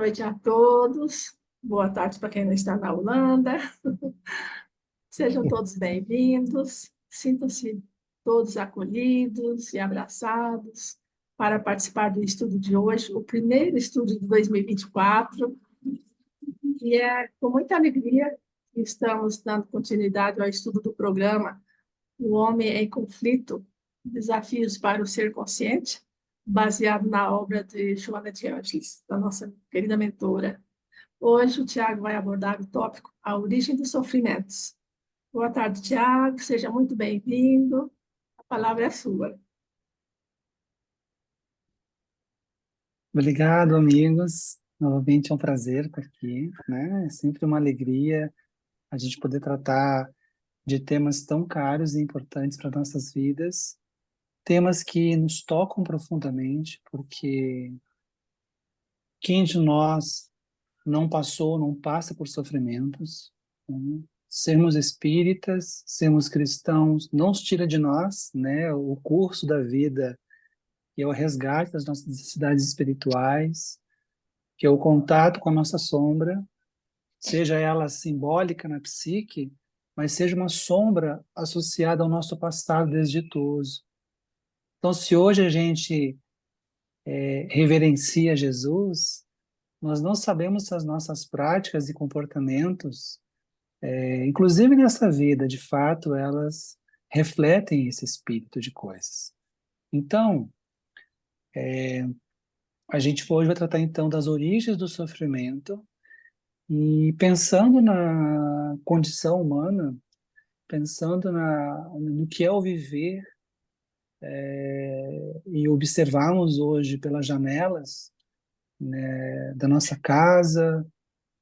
Noite a todos. Boa tarde para quem não está na Holanda. Sejam todos bem-vindos. Sintam-se todos acolhidos e abraçados para participar do estudo de hoje, o primeiro estudo de 2024. E é com muita alegria que estamos dando continuidade ao estudo do programa O Homem em Conflito, Desafios para o Ser Consciente, baseado na obra de Joana de Ângeles, da nossa querida mentora. Hoje o Tiago vai abordar o tópico A Origem dos Sofrimentos. Boa tarde, Tiago, seja muito bem-vindo. A palavra é sua. Obrigado, amigos. Novamente é um prazer estar aqui, né? É sempre uma alegria a gente poder tratar de temas tão caros e importantes para nossas vidas, temas que nos tocam profundamente, porque quem de nós não passou, não passa por sofrimentos, né? Sermos espíritas, sermos cristãos, não os tira de nós, né? O curso da vida, que é o resgate das nossas necessidades espirituais, que é o contato com a nossa sombra, seja ela simbólica na psique, mas seja uma sombra associada ao nosso passado desditoso. Então, se hoje a gente reverencia Jesus, nós não sabemos se as nossas práticas e comportamentos, inclusive nessa vida, de fato, elas refletem esse espírito de coisas. Então, a gente hoje vai tratar então das origens do sofrimento e pensando na condição humana, pensando no que é o viver, e observarmos hoje pelas janelas, né, da nossa casa,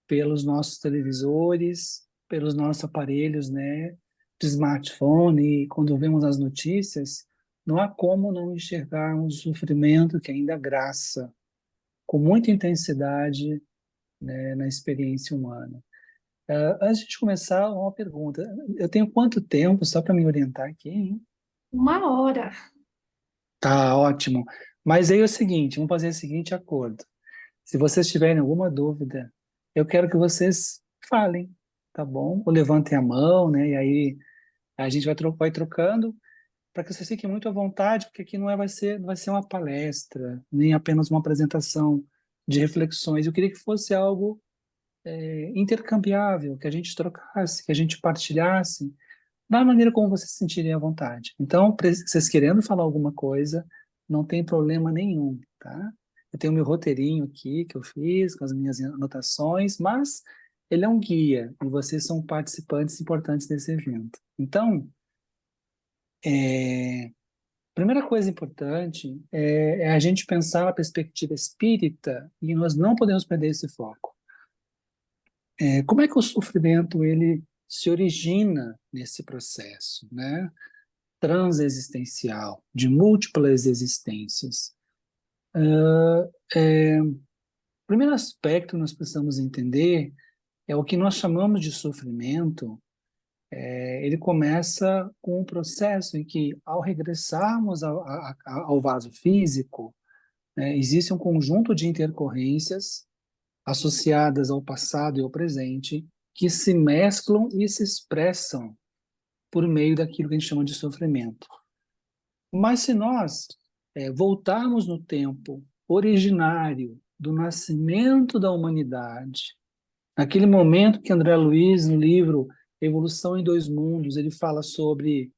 pelos nossos televisores, pelos nossos aparelhos, né, de smartphone, e quando vemos as notícias, não há como não enxergarmos o sofrimento que ainda graça com muita intensidade, né, na experiência humana. Antes de começar, uma pergunta. Eu tenho quanto tempo, só para me orientar aqui, hein? Uma hora. Tá ótimo. Mas aí é o seguinte, vamos fazer o seguinte acordo. Se vocês tiverem alguma dúvida, eu quero que vocês falem, tá bom? Ou levantem a mão, né? E aí a gente vai trocando para que vocês fiquem muito à vontade, porque aqui não vai ser uma palestra, nem apenas uma apresentação de reflexões. Eu queria que fosse algo intercambiável, que a gente trocasse, que a gente partilhasse, da maneira como vocês se sentirem à vontade. Então, vocês querendo falar alguma coisa, não tem problema nenhum, tá? Eu tenho meu roteirinho aqui que eu fiz, com as minhas anotações, mas ele é um guia e vocês são participantes importantes desse evento. Então, primeira coisa importante é a gente pensar a perspectiva espírita e nós não podemos perder esse foco. Como é que o sofrimento ele se origina nesse processo, né? Transexistencial, de múltiplas existências. O primeiro aspecto que nós precisamos entender é o que nós chamamos de sofrimento. Ele começa com um processo em que, ao regressarmos ao vaso físico, né, existe um conjunto de intercorrências associadas ao passado e ao presente que se mesclam e se expressam por meio daquilo que a gente chama de sofrimento. Mas se nós voltarmos no tempo originário do nascimento da humanidade, naquele momento que André Luiz, no livro Evolução em Dois Mundos, ele fala sobre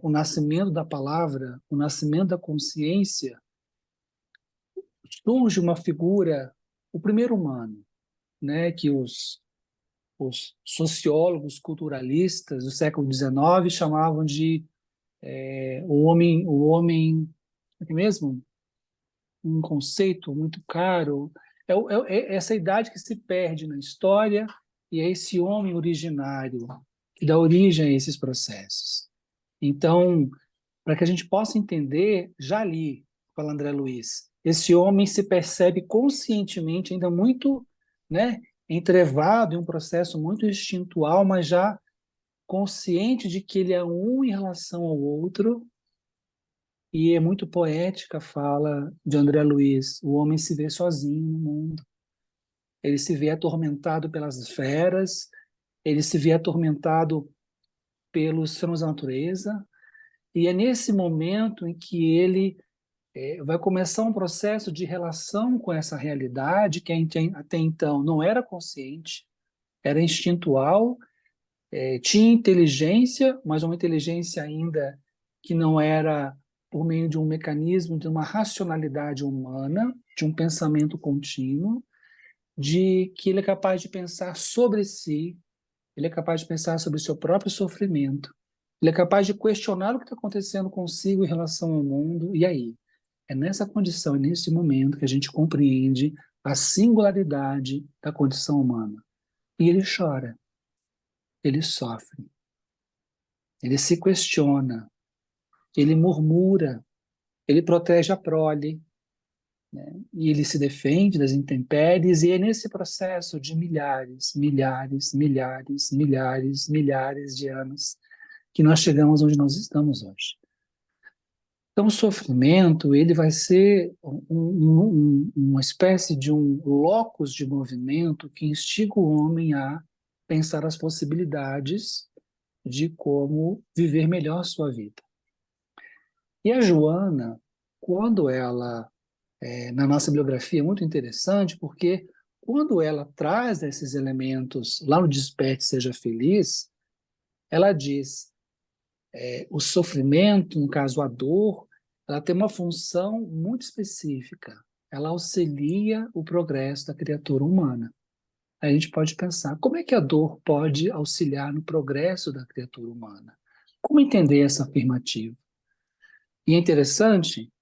o nascimento da palavra, o nascimento da consciência, surge uma figura, o primeiro humano, né, que os sociólogos culturalistas do século XIX chamavam de o homem, é mesmo? Um conceito muito caro. É essa idade que se perde na história e é esse homem originário que dá origem a esses processos. Então, para que a gente possa entender, já ali, fala André Luiz, esse homem se percebe conscientemente ainda muito, né, entrevado em um processo muito instintual, mas já consciente de que ele é um em relação ao outro E é muito poética a fala de André Luiz: o homem se vê sozinho no mundo. Ele se vê atormentado pelas feras, ele se vê atormentado pelos fenômenos da natureza, e é nesse momento em que ele vai começar um processo de relação com essa realidade que até então não era consciente, era instintual, tinha inteligência, mas uma inteligência ainda que não era por meio de um mecanismo, de uma racionalidade humana, de um pensamento contínuo, de que ele é capaz de pensar sobre si, ele é capaz de pensar sobre o seu próprio sofrimento, ele é capaz de questionar o que está acontecendo consigo em relação ao mundo, e aí? É nessa condição, é nesse momento que a gente compreende a singularidade da condição humana. E ele chora, ele sofre, ele se questiona, ele murmura, ele protege a prole, né? E ele se defende das intempéries, e é nesse processo de milhares, milhares, milhares, milhares, milhares de anos que nós chegamos onde nós estamos hoje. Então, o sofrimento, ele vai ser uma espécie de um locus de movimento que instiga o homem a pensar as possibilidades de como viver melhor a sua vida. E a Joana, quando ela, na nossa biografia, é muito interessante, porque quando ela traz esses elementos lá no Desperte, Seja Feliz, ela diz, o sofrimento, no caso a dor, ela tem uma função muito específica. Ela auxilia o progresso da criatura humana. A gente pode pensar, como é que a dor pode auxiliar no progresso da criatura humana? Como entender essa afirmativa? E é interessante,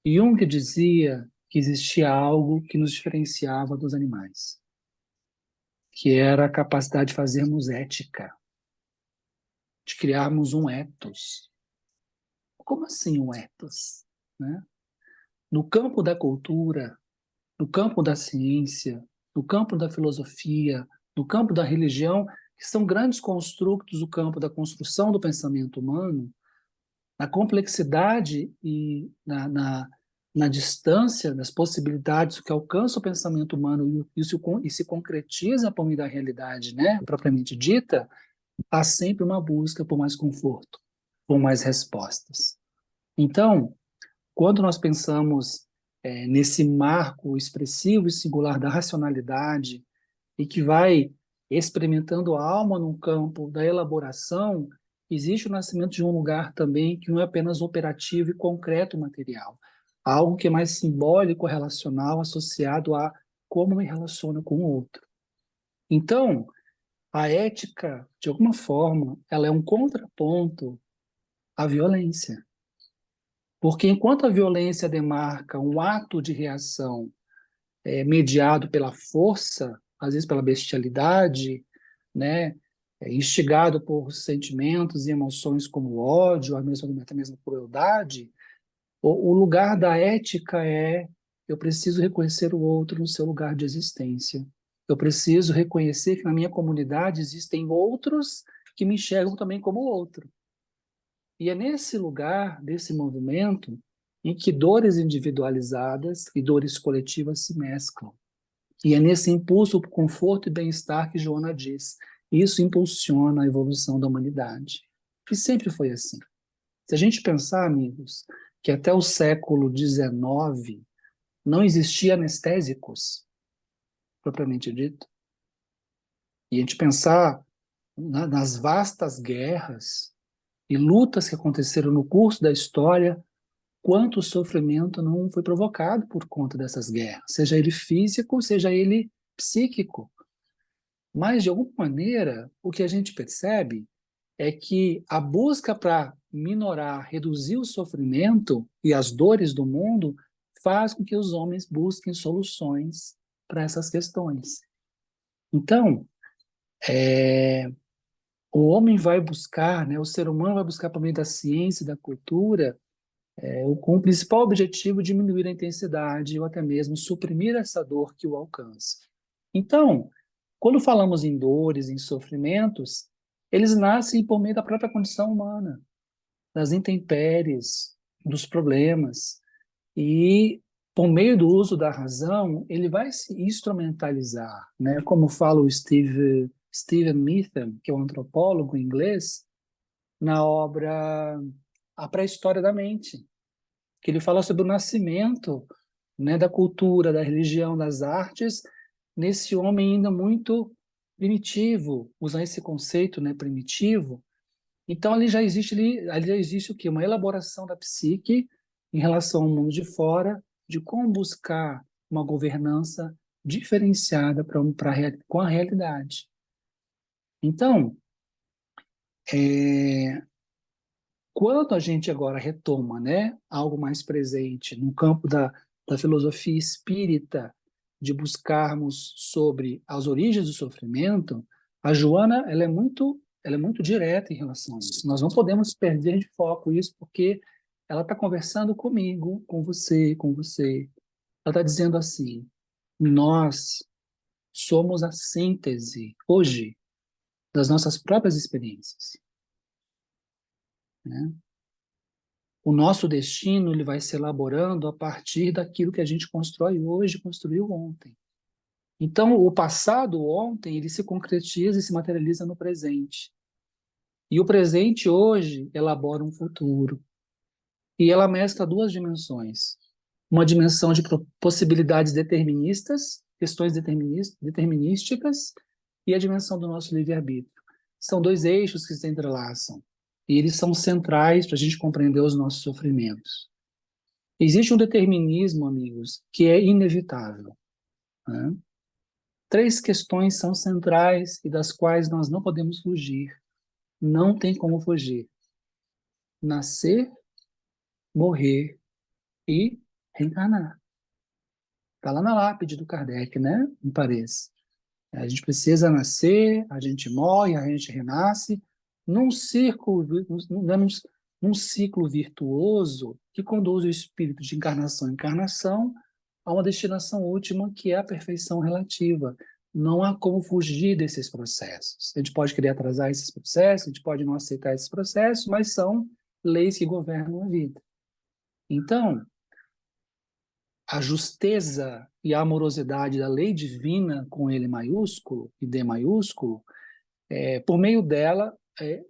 Jung dizia que existia algo que nos diferenciava dos animais, que era a capacidade de fazermos ética, de criarmos um ethos. Como assim um ethos? Né? No campo da cultura, no campo da ciência, no campo da filosofia, no campo da religião, que são grandes construtos do campo da construção do pensamento humano, na complexidade e na distância das possibilidades que alcança o pensamento humano e se concretiza por meio da realidade, né, propriamente dita, há sempre uma busca por mais conforto, por mais respostas. Então, quando nós pensamos nesse marco expressivo e singular da racionalidade e que vai experimentando a alma no campo da elaboração, existe o nascimento de um lugar também que não é apenas operativo e concreto material, algo que é mais simbólico, relacional, associado a como me relaciono com o outro. Então, a ética, de alguma forma, ela é um contraponto à violência. Porque enquanto a violência demarca um ato de reação mediado pela força, às vezes pela bestialidade, né, instigado por sentimentos e emoções como ódio, até mesmo crueldade, o lugar da ética é: eu preciso reconhecer o outro no seu lugar de existência. Eu preciso reconhecer que na minha comunidade existem outros que me enxergam também como outro. E é nesse lugar, desse movimento, em que dores individualizadas e dores coletivas se mesclam. E é nesse impulso por conforto e bem-estar que Joana diz: isso impulsiona a evolução da humanidade. E sempre foi assim. Se a gente pensar, amigos, que até o século XIX não existia anestésicos, propriamente dito, e a gente pensar nas vastas guerras e lutas que aconteceram no curso da história, quanto sofrimento não foi provocado por conta dessas guerras, seja ele físico, seja ele psíquico. Mas, de alguma maneira, o que a gente percebe é que a busca para minorar, reduzir o sofrimento e as dores do mundo faz com que os homens busquem soluções para essas questões. Então, o homem vai buscar, né, o ser humano vai buscar, por meio da ciência e da cultura, com o principal objetivo de diminuir a intensidade ou até mesmo suprimir essa dor que o alcança. Então, quando falamos em dores, em sofrimentos, eles nascem por meio da própria condição humana, das intempéries, dos problemas. E, por meio do uso da razão, ele vai se instrumentalizar, né? Como fala o Steven Mithen, que é um antropólogo inglês, na obra A Pré-História da Mente, que ele fala sobre o nascimento, né, da cultura, da religião, das artes, nesse homem ainda muito primitivo, usando esse conceito, né, primitivo. Então, ali já existe o quê? Uma elaboração da psique em relação ao mundo de fora, de como buscar uma governança diferenciada com a realidade. Então, quando a gente agora retoma, né, algo mais presente no campo da filosofia espírita, de buscarmos sobre as origens do sofrimento, a Joana, ela é muito direta em relação a isso. Nós não podemos perder de foco isso, porque ela está conversando comigo, com você, com você. Ela está dizendo assim: nós somos a síntese, hoje, das nossas próprias experiências, né? O nosso destino ele vai se elaborando a partir daquilo que a gente constrói hoje, construiu ontem. Então, o passado ontem, ele se concretiza e se materializa no presente. E o presente hoje elabora um futuro. E ela mescla duas dimensões. Uma dimensão de possibilidades deterministas, questões determinísticas, e a dimensão do nosso livre-arbítrio. São dois eixos que se entrelaçam. E eles são centrais para a gente compreender os nossos sofrimentos. Existe um determinismo, amigos, que é inevitável, né? Três questões são centrais e das quais nós não podemos fugir. Não tem como fugir. Nascer, morrer e reencarnar. Está lá na lápide do Kardec, né? Me parece. A gente precisa nascer, a gente morre, a gente renasce, num círculo, num ciclo virtuoso que conduz o espírito de encarnação em encarnação a uma destinação última que é a perfeição relativa. Não há como fugir desses processos. A gente pode querer atrasar esses processos, a gente pode não aceitar esses processos, mas são leis que governam a vida. Então, a justeza e a amorosidade da lei divina com L maiúsculo e D maiúsculo, por meio dela,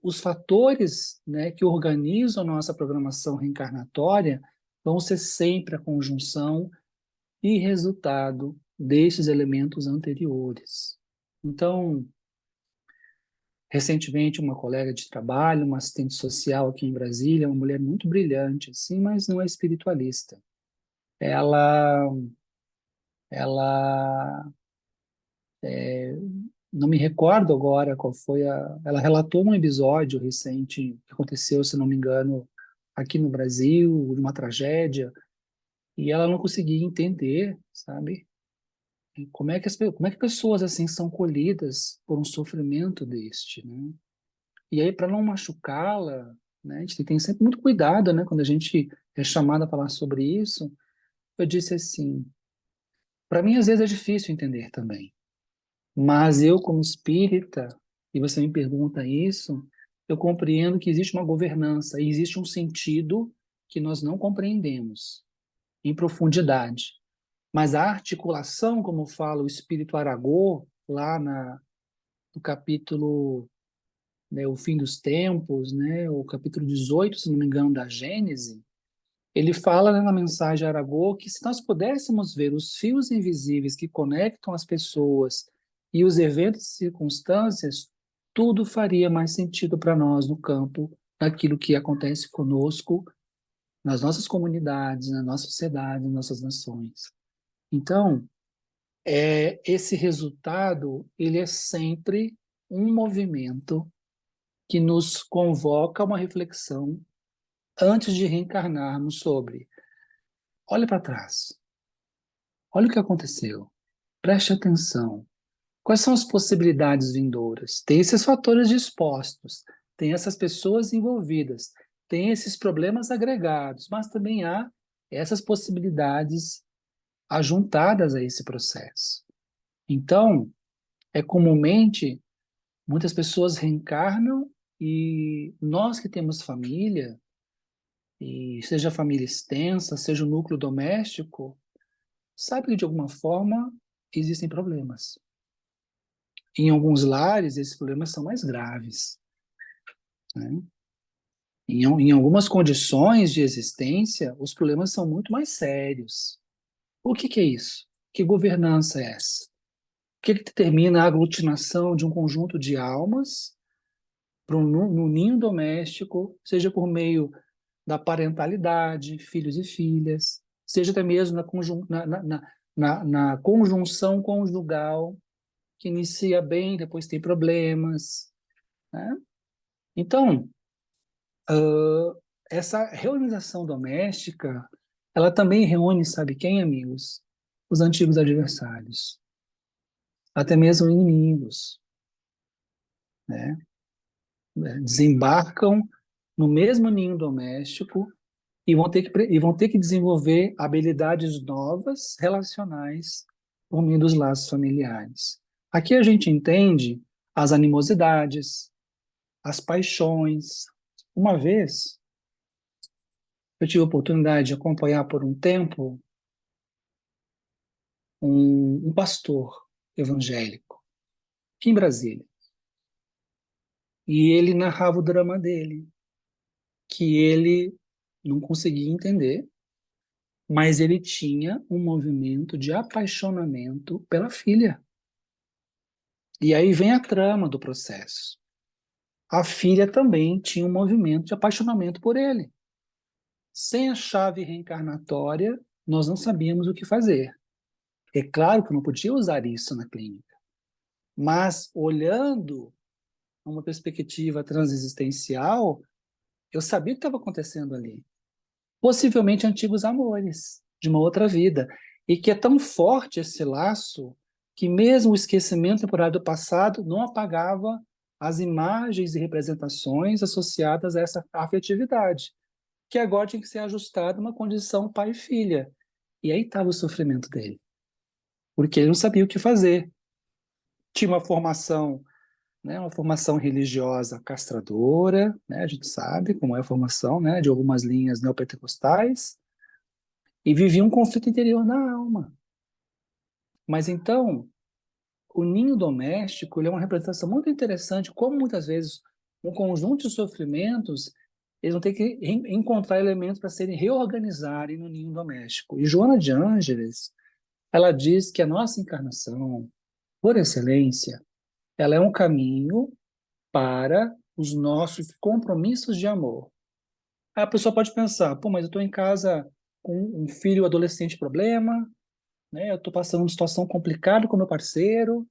os fatores, né, que organizam a nossa programação reencarnatória vão ser sempre a conjunção e resultado desses elementos anteriores. Então, recentemente, uma colega de trabalho, uma assistente social aqui em Brasília, uma mulher muito brilhante, assim, mas não é espiritualista. Ela, ela não me recordo agora qual foi a. Ela relatou um episódio recente que aconteceu, se não me engano, aqui no Brasil, de uma tragédia, e ela não conseguia entender, sabe? Como é que pessoas assim são colhidas por um sofrimento deste, né? E aí, para não machucá-la, né, a gente tem sempre muito cuidado, né, quando a gente é chamado a falar sobre isso. Eu disse assim: para mim, às vezes é difícil entender também, mas eu, como espírita, e você me pergunta isso, eu compreendo que existe uma governança e existe um sentido que nós não compreendemos em profundidade. Mas a articulação, como fala o Espírito Aragô, lá no capítulo, né, O Fim dos Tempos, né, o capítulo 18, se não me engano, da Gênese, ele fala, né, na mensagem Aragô que se nós pudéssemos ver os fios invisíveis que conectam as pessoas e os eventos e circunstâncias, tudo faria mais sentido para nós no campo daquilo que acontece conosco, nas nossas comunidades, na nossa sociedade, nas nossas nações. Então, esse resultado, ele é sempre um movimento que nos convoca a uma reflexão antes de reencarnarmos sobre, olha para trás, olha o que aconteceu, preste atenção, quais são as possibilidades vindouras? Tem esses fatores dispostos, tem essas pessoas envolvidas, tem esses problemas agregados, mas também há essas possibilidades ajuntadas a esse processo. Então, comumente, muitas pessoas reencarnam e nós que temos família, e seja a família extensa, seja o núcleo doméstico, sabe que de alguma forma existem problemas. Em alguns lares, esses problemas são mais graves, né? Em algumas condições de existência, os problemas são muito mais sérios. O que que é isso? Que governança é essa? O que que determina a aglutinação de um conjunto de almas para no ninho doméstico, seja por meio da parentalidade, filhos e filhas, seja até mesmo na conjunção conjugal, que inicia bem, depois tem problemas, né? Então, essa reorganização doméstica, ela também reúne, sabe quem, amigos? Os antigos adversários, até mesmo inimigos, né? Desembarcam no mesmo ninho doméstico e vão ter que desenvolver habilidades novas relacionais por meio dos laços familiares. Aqui a gente entende as animosidades, as paixões. Uma vez, eu tive a oportunidade de acompanhar por um tempo um pastor evangélico aqui em Brasília. E ele narrava o drama dele, que ele não conseguia entender, mas ele tinha um movimento de apaixonamento pela filha. E aí vem a trama do processo. A filha também tinha um movimento de apaixonamento por ele. Sem a chave reencarnatória, nós não sabíamos o que fazer. É claro que eu não podia usar isso na clínica, mas olhando uma perspectiva transexistencial, eu sabia o que estava acontecendo ali. Possivelmente antigos amores de uma outra vida. E que é tão forte esse laço que mesmo o esquecimento temporário do passado não apagava as imagens e representações associadas a essa afetividade, que agora tinha que ser ajustada a uma condição pai e filha. E aí estava o sofrimento dele, porque ele não sabia o que fazer. Tinha uma formação religiosa castradora, né? A gente sabe como é a formação, né, de algumas linhas neopentecostais, e vivia um conflito interior na alma. Mas então, o ninho doméstico ele é uma representação muito interessante, como muitas vezes um conjunto de sofrimentos, eles vão ter que encontrar elementos para serem reorganizarem no ninho doméstico. E Joana de Ângeles, ela diz que a nossa encarnação, por excelência, ela é um caminho para os nossos compromissos de amor. Aí a pessoa pode pensar, pô, mas eu estou em casa com um filho adolescente problema, né? Eu estou passando uma situação complicada com meu parceiro.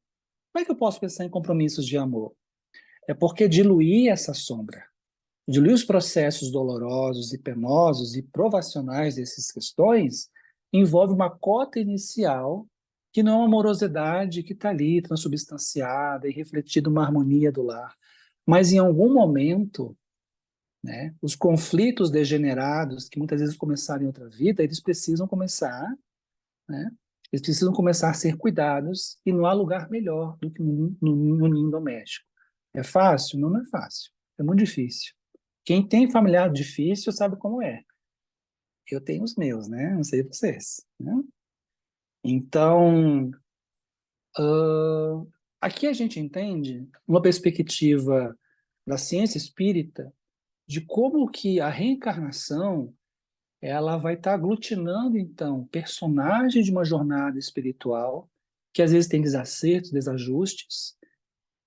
Como é que eu posso pensar em compromissos de amor? É porque diluir essa sombra, diluir os processos dolorosos e penosos e provacionais dessas questões, envolve uma cota inicial que não é uma amorosidade que está ali, transubstanciada e refletida uma harmonia do lar. Mas em algum momento, né, os conflitos degenerados, que muitas vezes começaram em outra vida, eles precisam começar, né, eles precisam começar a ser cuidados e não há lugar melhor do que no ninho doméstico. É fácil? Não, não é fácil. É muito difícil. Quem tem familiar difícil sabe como é. Eu tenho os meus, né? Não sei vocês, né? Então, aqui a gente entende uma perspectiva da ciência espírita de como que a reencarnação ela vai estar aglutinando, então, personagens de uma jornada espiritual que às vezes tem desacertos, desajustes,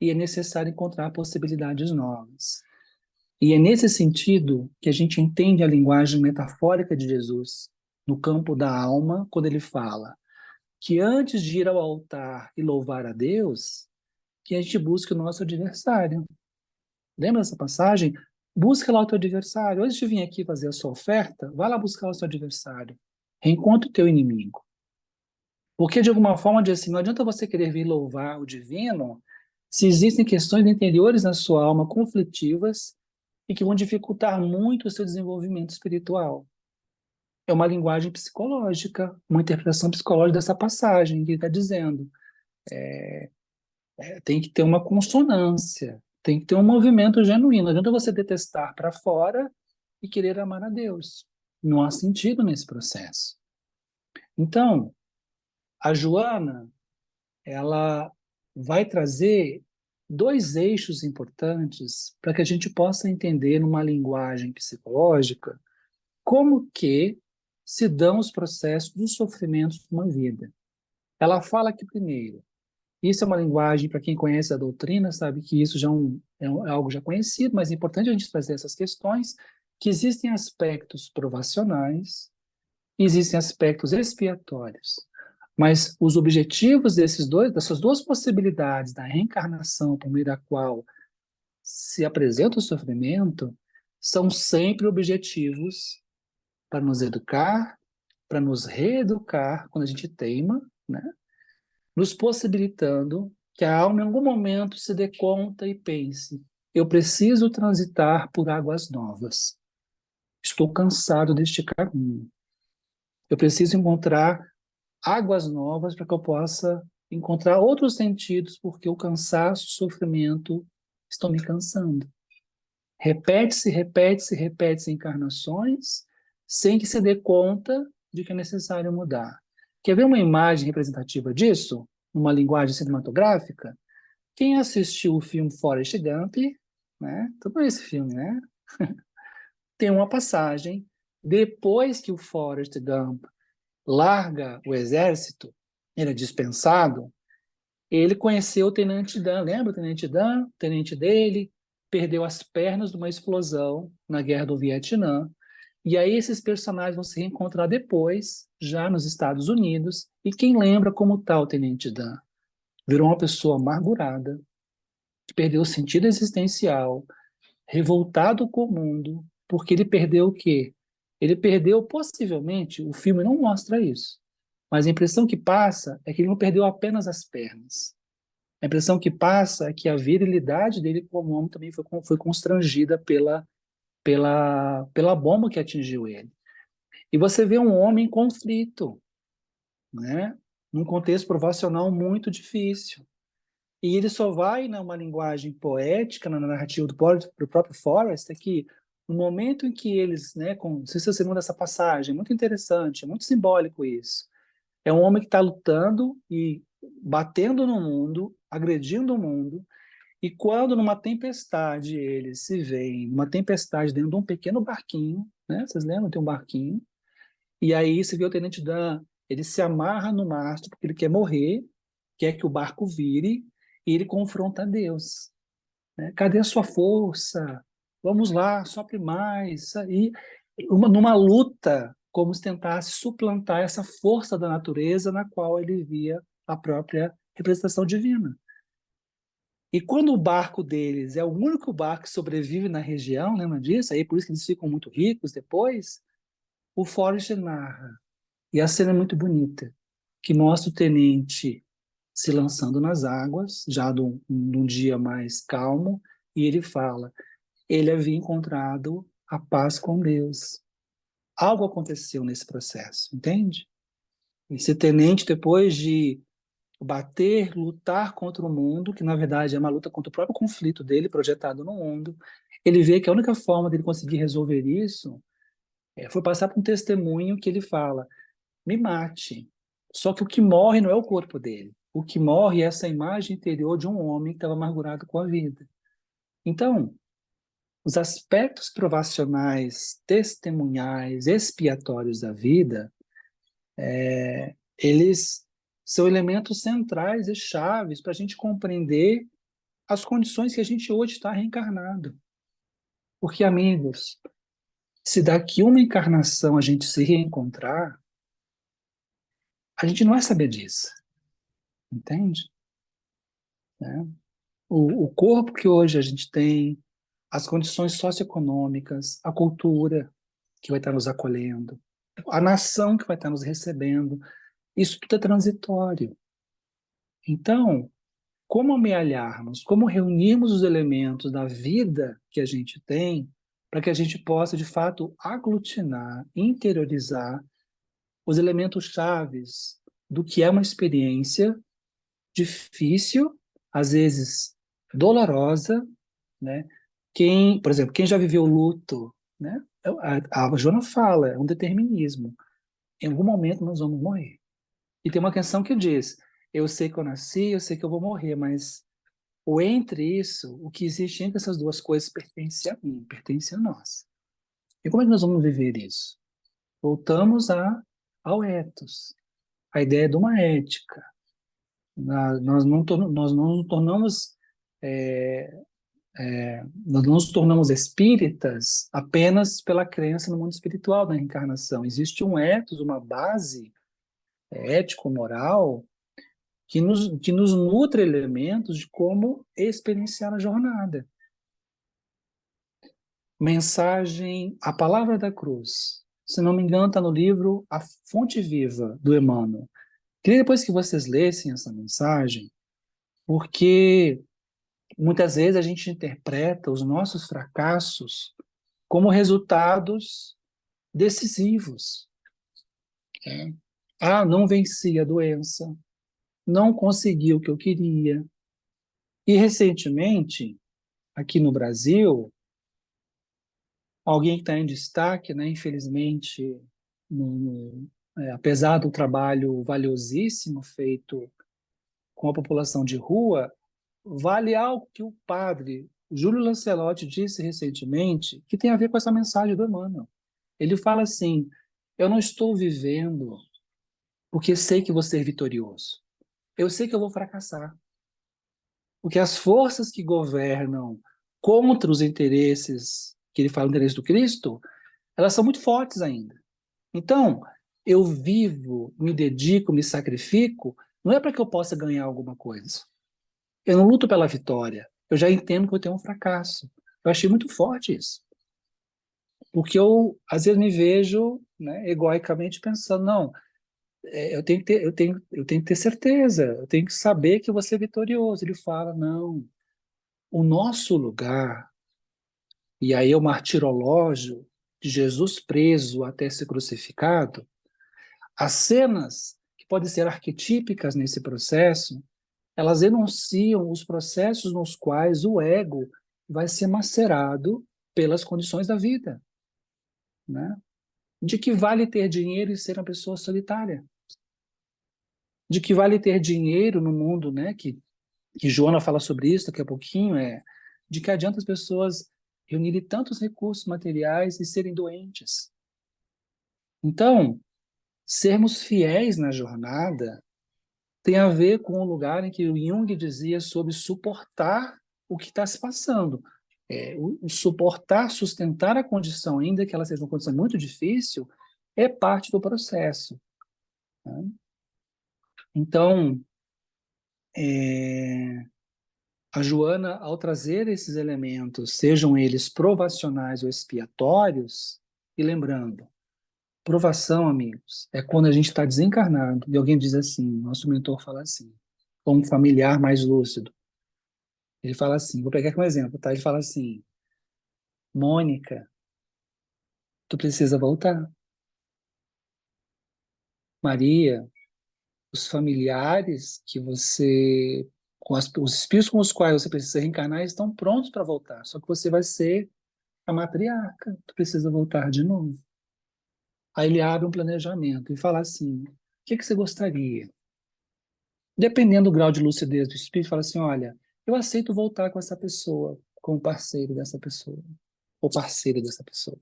e é necessário encontrar possibilidades novas. E é nesse sentido que a gente entende a linguagem metafórica de Jesus no campo da alma, quando ele fala que antes de ir ao altar e louvar a Deus, que a gente busque o nosso adversário. Lembra dessa passagem? Busca lá o teu adversário. Antes de vir aqui fazer a sua oferta, vai lá buscar o seu adversário. Reencontre o teu inimigo. Porque, de alguma forma, diz assim, não adianta você querer vir louvar o divino se existem questões interiores na sua alma conflitivas e que vão dificultar muito o seu desenvolvimento espiritual. É uma linguagem psicológica, uma interpretação psicológica dessa passagem que ele está dizendo. Tem que ter uma consonância, tem que ter um movimento genuíno. Não adianta você detestar para fora e querer amar a Deus. Não há sentido nesse processo. Então, a Joana, ela vai trazer dois eixos importantes para que a gente possa entender numa linguagem psicológica como que se dão os processos dos sofrimentos de uma vida. Ela fala que, primeiro, isso é uma linguagem, para quem conhece a doutrina, sabe que isso já é algo já conhecido, mas é importante a gente trazer essas questões, que existem aspectos provacionais, existem aspectos expiatórios. Mas os objetivos dessas duas possibilidades da reencarnação, por meio da qual se apresenta o sofrimento, são sempre objetivos para nos educar, para nos reeducar quando a gente teima, né? Nos possibilitando que a alma em algum momento se dê conta e pense: eu preciso transitar por águas novas. Estou cansado deste caminho. Eu preciso encontrar águas novas para que eu possa encontrar outros sentidos, porque o cansaço, o sofrimento estão me cansando. Repete-se, repete-se, repete-se encarnações, sem que se dê conta de que é necessário mudar. Quer ver uma imagem representativa disso? Numa linguagem cinematográfica? Quem assistiu o filme Forrest Gump, né? Tudo esse filme, né? Tem uma passagem, depois que o Forrest Gump larga o exército, ele é dispensado, ele conheceu o Tenente Dan, lembra o Tenente Dan? O tenente dele perdeu as pernas numa explosão na Guerra do Vietnã, e aí esses personagens vão se reencontrar depois, já nos Estados Unidos, e quem lembra como tá o Tenente Dan? Virou uma pessoa amargurada, que perdeu o sentido existencial, revoltado com o mundo, porque ele perdeu o quê? Ele perdeu, possivelmente, o filme não mostra isso, mas a impressão que passa é que ele não perdeu apenas as pernas. A impressão que passa é que a virilidade dele como homem também foi constrangida pela bomba que atingiu ele. E você vê um homem em conflito, né? Num contexto provacional muito difícil. E ele só vai numa linguagem poética, na narrativa do próprio Forrest, é que no momento em que eles, né, não sei se você lembra dessa passagem, é muito interessante, é muito simbólico isso. É um homem que está lutando e batendo no mundo, agredindo o mundo, e quando numa tempestade eles se veem, numa tempestade dentro de um pequeno barquinho, né? Vocês lembram? Tem um barquinho, e aí você vê o Tenente Dan, ele se amarra no mastro porque ele quer morrer, quer que o barco vire, e ele confronta Deus, né? Cadê a sua força? Vamos lá, sopre mais. E numa luta, como se tentasse suplantar essa força da natureza na qual ele via a própria representação divina. E quando o barco deles é o único barco que sobrevive na região, lembra disso? Aí por isso que eles ficam muito ricos depois. O Forrest narra, e a cena é muito bonita, que mostra o tenente se lançando nas águas, já num dia mais calmo, e ele fala: ele havia encontrado a paz com Deus. Algo aconteceu nesse processo, entende? Esse tenente, depois de bater, lutar contra o mundo, que na verdade é uma luta contra o próprio conflito dele projetado no mundo, ele vê que a única forma dele conseguir resolver isso foi passar por um testemunho que ele fala: me mate. Só que o que morre não é o corpo dele. O que morre é essa imagem interior de um homem que estava amargurado com a vida. Então, os aspectos provacionais, testemunhais, expiatórios da vida, eles são elementos centrais e chaves para a gente compreender as condições que a gente hoje está reencarnado. Porque, amigos, se daqui uma encarnação a gente se reencontrar, a gente não vai saber disso, entende? Né? O corpo que hoje a gente tem, as condições socioeconômicas, a cultura que vai estar nos acolhendo, a nação que vai estar nos recebendo, isso tudo é transitório. Então, como amealharmos, como reunirmos os elementos da vida que a gente tem para que a gente possa, de fato, aglutinar, interiorizar os elementos chaves do que é uma experiência difícil, às vezes dolorosa, né? Por exemplo, quem já viveu luto, né? A Joana fala, é um determinismo. Em algum momento nós vamos morrer. E tem uma canção que diz, eu sei que eu nasci, eu sei que eu vou morrer, mas o entre isso, o que existe entre essas duas coisas pertence a mim, pertence a nós. E como é que nós vamos viver isso? Voltamos ao ethos, a ideia de uma ética. Nós não nos tornamos é, nós não nos tornamos espíritas apenas pela crença no mundo espiritual da reencarnação. Existe um ethos, uma base ético-moral que nos nutre elementos de como experienciar a jornada. Mensagem, a palavra da cruz. Se não me engano, está no livro A Fonte Viva, do Emmanuel. Queria depois que vocês lessem essa mensagem, porque muitas vezes a gente interpreta os nossos fracassos como resultados decisivos. Né? Ah, não venci a doença, não consegui o que eu queria. E recentemente, aqui no Brasil, alguém que está em destaque, né, infelizmente, apesar do trabalho valiosíssimo feito com a população de rua, vale algo que o padre Júlio Lancelotti disse recentemente, que tem a ver com essa mensagem do Emmanuel. Ele fala assim, eu não estou vivendo porque sei que vou ser vitorioso. Eu sei que eu vou fracassar. Porque as forças que governam contra os interesses, que ele fala, o interesse do Cristo, elas são muito fortes ainda. Então, eu vivo, me dedico, me sacrifico, não é para que eu possa ganhar alguma coisa. Eu não luto pela vitória. Eu já entendo que eu tenho um fracasso. Eu achei muito forte isso. Porque eu, às vezes, me vejo, né, egoicamente pensando, não, eu tenho que ter certeza, eu tenho que saber que eu vou ser vitorioso. Ele fala, não, o nosso lugar, e aí é o martirológio de Jesus preso até ser crucificado, as cenas que podem ser arquetípicas nesse processo, elas enunciam os processos nos quais o ego vai ser macerado pelas condições da vida, né? De que vale ter dinheiro e ser uma pessoa solitária? De que vale ter dinheiro no mundo, né? Que Joana fala sobre isso daqui a pouquinho, de que adianta as pessoas reunirem tantos recursos materiais e serem doentes. Então, sermos fiéis na jornada tem a ver com o lugar em que o Jung dizia sobre suportar o que está se passando. O suportar, sustentar a condição, ainda que ela seja uma condição muito difícil, é parte do processo. Né? Então, a Joana, ao trazer esses elementos, sejam eles provacionais ou expiatórios, e lembrando, provação, amigos, é quando a gente está desencarnado e alguém diz assim, nosso mentor fala assim, como um familiar mais lúcido, ele fala assim, vou pegar aqui um exemplo, tá? Ele fala assim, Mônica, tu precisa voltar. Maria, os familiares que você, os espíritos com os quais você precisa reencarnar estão prontos para voltar, só que você vai ser a matriarca, tu precisa voltar de novo. Aí ele abre um planejamento e fala assim, o que você gostaria? Dependendo do grau de lucidez do espírito, fala assim, olha, eu aceito voltar com essa pessoa, como parceiro dessa pessoa, ou parceira dessa pessoa.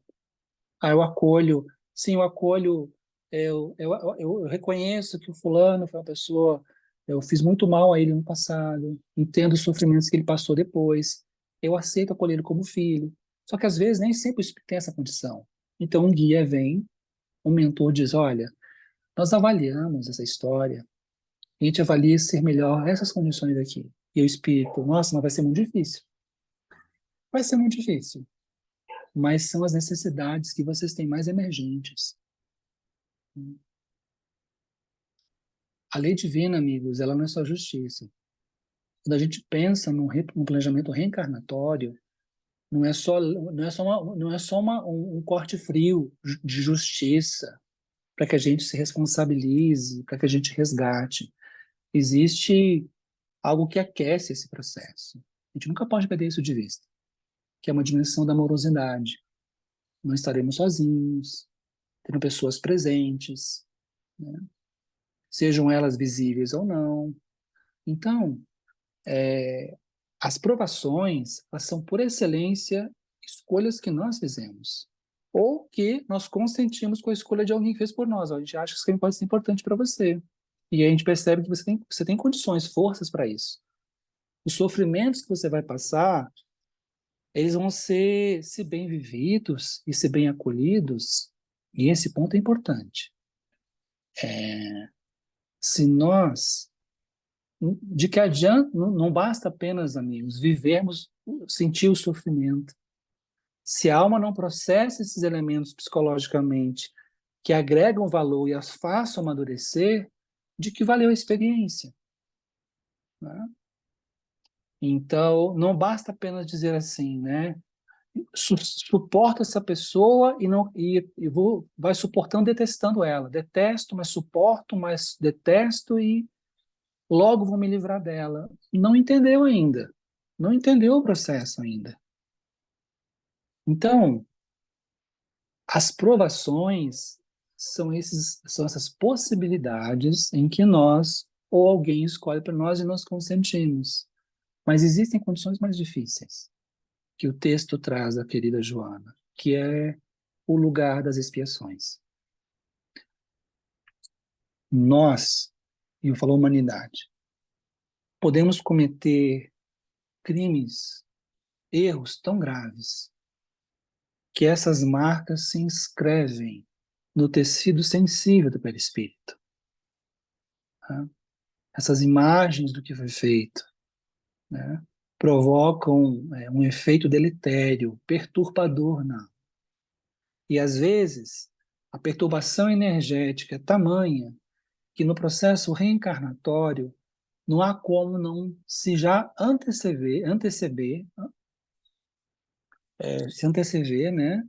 Aí eu acolho, sim, eu acolho, eu reconheço que o fulano foi uma pessoa, eu fiz muito mal a ele no passado, entendo os sofrimentos que ele passou depois, eu aceito acolher ele como filho. Só que às vezes nem sempre o espírito tem essa condição. Então um guia vem, um mentor diz, olha, nós avaliamos essa história, a gente avalia ser melhor essas condições aqui. E o espírito, nossa, mas vai ser muito difícil. Vai ser muito difícil. Mas são as necessidades que vocês têm mais emergentes. A lei divina, amigos, ela não é só justiça. Quando a gente pensa num planejamento reencarnatório, não é só um corte frio de justiça para que a gente se responsabilize, para que a gente resgate. Existe algo que aquece esse processo. A gente nunca pode perder isso de vista, que é uma dimensão da amorosidade. não estaremos sozinhos, terão pessoas presentes, né? Sejam elas visíveis ou não. Então, as provações, elas são, por excelência, escolhas que nós fizemos. Ou que nós consentimos com a escolha de alguém que fez por nós. A gente acha que isso também pode ser importante para você. E aí a gente percebe que você tem condições, forças para isso. Os sofrimentos que você vai passar, eles vão ser, se bem vividos e se bem acolhidos, e esse ponto é importante. Se nós, de que adianta, não basta apenas, amigos, vivermos, sentir o sofrimento. Se a alma não processa esses elementos psicologicamente que agregam valor e as façam amadurecer, de que valeu a experiência, né? Então, não basta apenas dizer assim, né? Suporta essa pessoa e não vai suportando detestando ela. Detesto, mas suporto, mas detesto e logo vou me livrar dela. Não entendeu ainda. Não entendeu o processo ainda. Então, as provações são essas possibilidades em que nós ou alguém escolhe para nós e nós consentimos. Mas existem condições mais difíceis que o texto traz da querida Joana, que é o lugar das expiações. Nós, e eu falo humanidade, podemos cometer crimes, erros tão graves, que essas marcas se inscrevem no tecido sensível do perispírito. Tá? Essas imagens do que foi feito, né, provocam um efeito deletério, perturbador na. E às vezes a perturbação energética é tamanha que no processo reencarnatório não há como não se já se anteceber, né,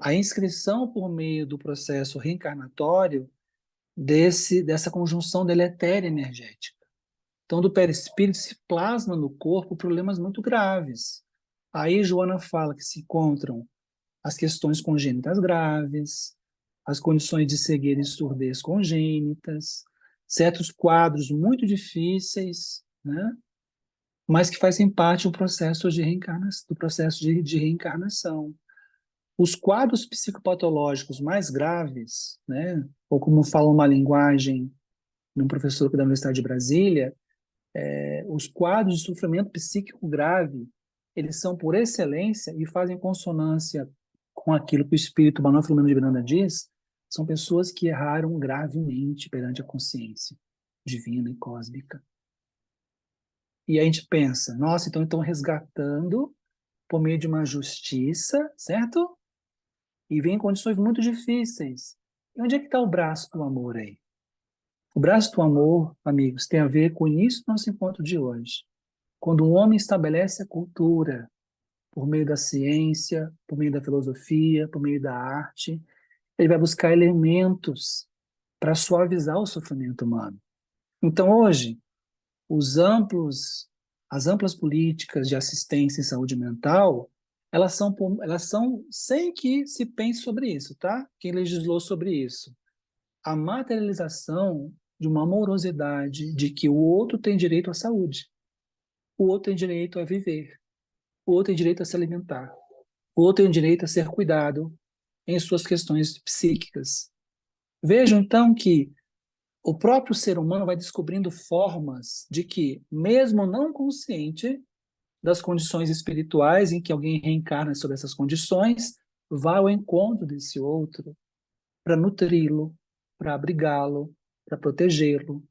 a inscrição por meio do processo reencarnatório dessa conjunção deletéria energética. Então, do perispírito se plasma no corpo problemas muito graves. Aí Joana fala que se encontram as questões congênitas graves, as condições de cegueira e surdez congênitas, certos quadros muito difíceis, né? Mas que fazem parte do processo de reencarnação. Os quadros psicopatológicos mais graves, né? Ou como fala uma linguagem de um professor da Universidade de Brasília, os quadros de sofrimento psíquico grave, eles são por excelência e fazem consonância com aquilo que o espírito Manuel Filomeno de Miranda diz, são pessoas que erraram gravemente perante a consciência divina e cósmica. E a gente pensa, nossa, então estão resgatando por meio de uma justiça, certo? E vem em condições muito difíceis. E onde é que está o braço do amor aí? O braço do amor, amigos, tem a ver com o início do nosso encontro de hoje. Quando um homem estabelece a cultura por meio da ciência, por meio da filosofia, por meio da arte, ele vai buscar elementos para suavizar o sofrimento humano. Então, hoje, as amplas políticas de assistência em saúde mental, elas são sem que se pense sobre isso, tá? Quem legislou sobre isso? A materialização de uma amorosidade de que o outro tem direito à saúde, o outro tem direito a viver, o outro tem direito a se alimentar, o outro tem direito a ser cuidado em suas questões psíquicas. Vejam, então, que o próprio ser humano vai descobrindo formas de que, mesmo não consciente das condições espirituais em que alguém reencarna sob essas condições, vai ao encontro desse outro para nutri-lo, para abrigá-lo, para protegê-lo.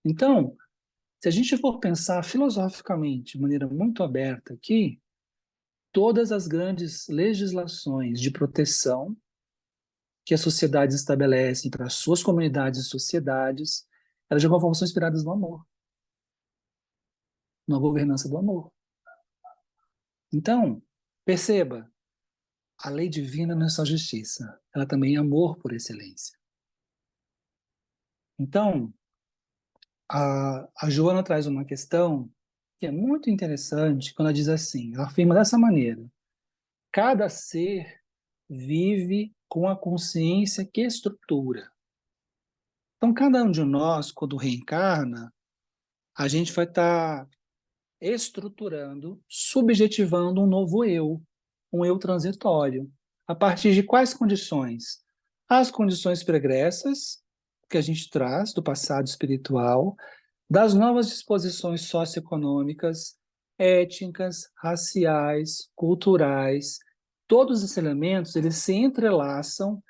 Então, se a gente for pensar filosoficamente, de maneira muito aberta aqui, todas as grandes legislações de proteção que as sociedades estabelecem para as suas comunidades e sociedades, elas de alguma forma são inspiradas no amor, na governança do amor. Então, perceba, a lei divina não é só justiça, ela também é amor por excelência. Então, a Joana traz uma questão que é muito interessante quando ela diz assim, ela afirma dessa maneira, cada ser vive com a consciência que estrutura. Então, cada um de nós, quando reencarna, a gente vai estar estruturando, subjetivando um novo eu, um eu transitório. A partir de quais condições? As condições pregressas, que a gente traz do passado espiritual, das novas disposições socioeconômicas, étnicas, raciais, culturais. Todos esses elementos, eles se entrelaçam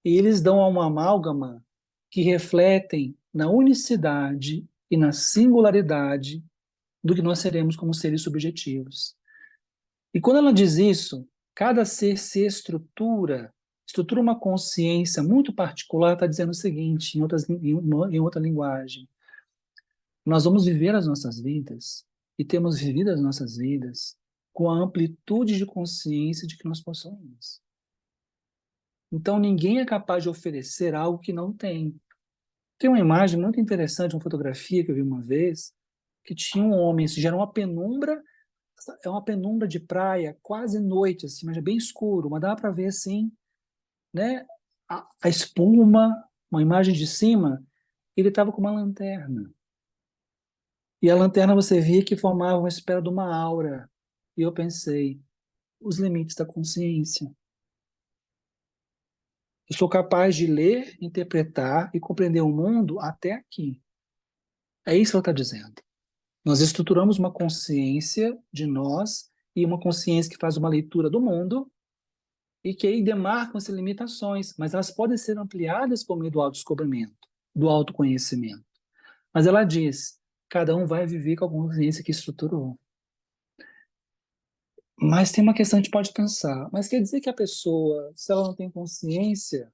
e eles dão uma amálgama que refletem na unicidade e na singularidade do que nós seremos como seres subjetivos. E quando ela diz isso, cada ser se estrutura uma consciência muito particular, está dizendo o seguinte, em outra linguagem: nós vamos viver as nossas vidas e temos vivido as nossas vidas com a amplitude de consciência de que nós possuímos. Então, ninguém é capaz de oferecer algo que não tem. Tem uma imagem muito interessante, uma fotografia que eu vi uma vez, que tinha um homem, isso já era uma penumbra, é uma penumbra de praia, quase noite, assim, mas é bem escuro, mas dá para ver, assim, né, a espuma, uma imagem de cima, ele estava com uma lanterna. E a lanterna você via que formava uma espécie de uma aura. E eu pensei, os limites da consciência. Eu sou capaz de ler, interpretar e compreender o mundo até aqui. É isso que ela está dizendo. Nós estruturamos uma consciência de nós e uma consciência que faz uma leitura do mundo e que aí demarcam-se limitações, mas elas podem ser ampliadas por meio do autodescobrimento, do autoconhecimento. Mas ela diz, cada um vai viver com a consciência que estruturou. Mas tem uma questão que a gente pode pensar, mas quer dizer que a pessoa, se ela não tem consciência,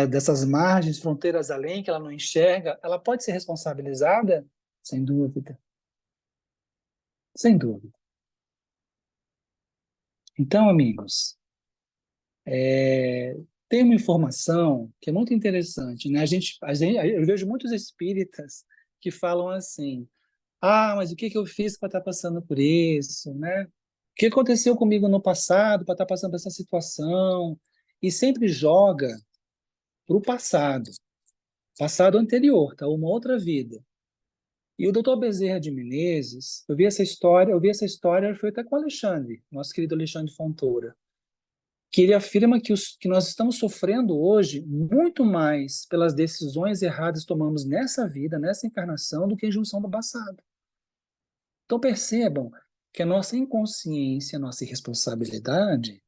dessas margens, fronteiras além, que ela não enxerga, ela pode ser responsabilizada? Sem dúvida. Sem dúvida. Então, amigos, tem uma informação que é muito interessante, né? Eu vejo muitos espíritas que falam assim: ah, mas o que que eu fiz para estar passando por isso, né? O que aconteceu comigo no passado para estar passando por essa situação? E sempre joga para o passado anterior, tá? Uma outra vida. E o doutor Bezerra de Menezes, eu vi essa história, foi até com o Alexandre, nosso querido Alexandre Fontoura, que ele afirma que nós estamos sofrendo hoje muito mais pelas decisões erradas que tomamos nessa vida, nessa encarnação, do que em junção do passado. Então percebam que a nossa inconsciência, a nossa irresponsabilidade,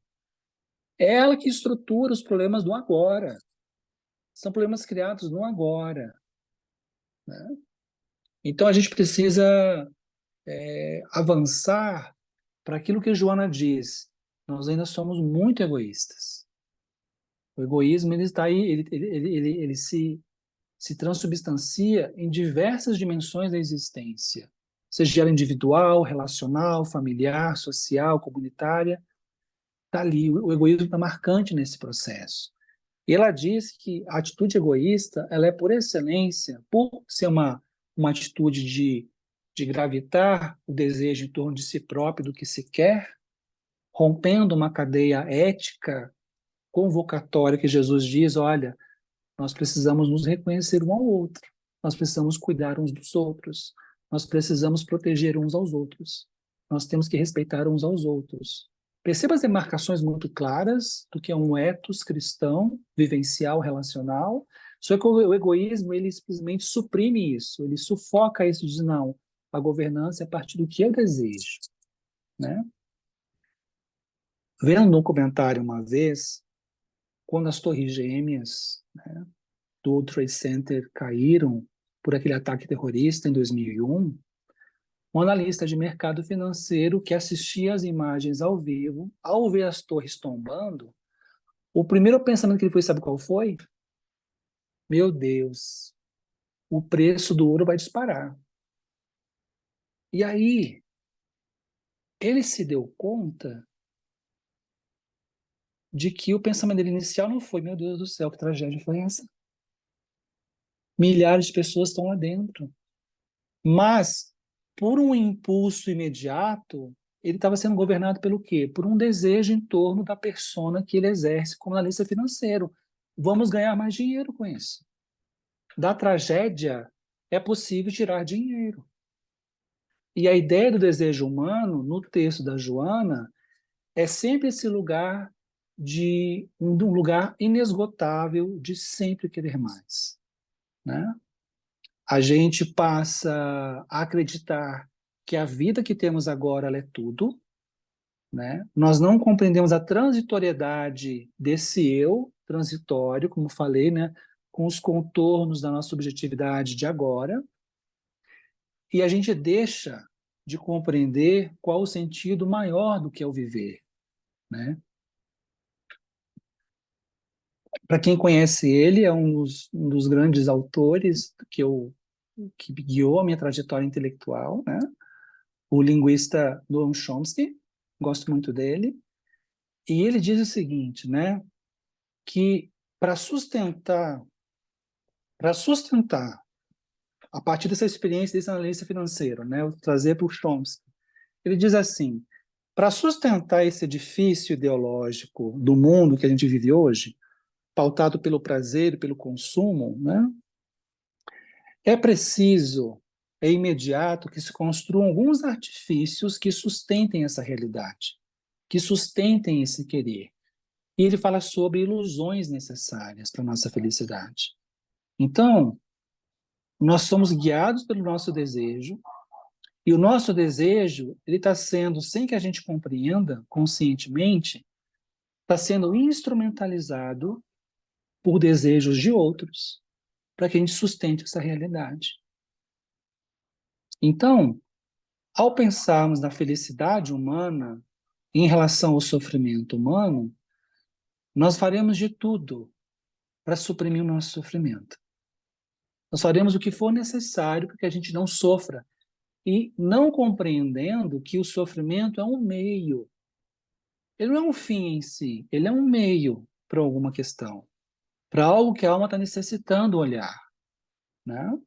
é ela que estrutura os problemas do agora. São problemas criados no agora, né? Então a gente precisa avançar para aquilo que Joana diz. Nós ainda somos muito egoístas. O egoísmo ele está aí, ele se transubstancia em diversas dimensões da existência, seja ela individual, relacional, familiar, social, comunitária. Está ali, o egoísmo está marcante nesse processo. E ela diz que a atitude egoísta, ela é por excelência, por ser uma atitude de gravitar o desejo em torno de si próprio, do que se quer, rompendo uma cadeia ética convocatória que Jesus diz, olha, nós precisamos nos reconhecer um ao outro, nós precisamos cuidar uns dos outros, nós precisamos proteger uns aos outros, nós temos que respeitar uns aos outros. Perceba as demarcações muito claras do que é um ethos cristão, vivencial, relacional, só que o egoísmo, ele simplesmente suprime isso, ele sufoca isso e diz, não, a governança é a partir do que eu desejo, né? Vendo um documentário uma vez, quando as torres gêmeas, né, do World Trade Center caíram por aquele ataque terrorista em 2001, um analista de mercado financeiro que assistia às imagens ao vivo, ao ver as torres tombando, o primeiro pensamento que ele foi, sabe qual foi? Meu Deus, o preço do ouro vai disparar. E aí, ele se deu conta de que o pensamento dele inicial não foi, meu Deus do céu, que tragédia foi essa? Milhares de pessoas estão lá dentro. Mas, por um impulso imediato, ele estava sendo governado pelo quê? Por um desejo em torno da persona que ele exerce como analista financeiro. Vamos ganhar mais dinheiro com isso. Da tragédia é possível tirar dinheiro. E a ideia do desejo humano, no texto da Joana, é sempre esse lugar de um lugar inesgotável de sempre querer mais, né? A gente passa a acreditar que a vida que temos agora ela é tudo, né? Nós não compreendemos a transitoriedade desse eu transitório, como falei, né? Com os contornos da nossa subjetividade de agora, e a gente deixa de compreender qual o sentido maior do que é o viver, né? Para quem conhece ele, é um dos grandes autores que guiou a minha trajetória intelectual, né? O linguista Noam Chomsky, gosto muito dele, e ele diz o seguinte, né? Que para sustentar, para sustentar a partir dessa experiência desse analista financeiro, né? Eu vou trazer para o Chomsky. Ele diz assim: para sustentar esse edifício ideológico do mundo que a gente vive hoje, pautado pelo prazer e pelo consumo, né? É preciso, é imediato que se construam alguns artifícios que sustentem essa realidade, que sustentem esse querer. E ele fala sobre ilusões necessárias para a nossa felicidade. Então, nós somos guiados pelo nosso desejo, e o nosso desejo, ele está sendo, sem que a gente compreenda conscientemente, está sendo instrumentalizado por desejos de outros, para que a gente sustente essa realidade. Então, ao pensarmos na felicidade humana em relação ao sofrimento humano, nós faremos de tudo para suprimir o nosso sofrimento. Nós faremos o que for necessário para que a gente não sofra, e não compreendendo que o sofrimento é um meio. Ele não é um fim em si, ele é um meio para alguma questão, para algo que a alma está necessitando olhar, né?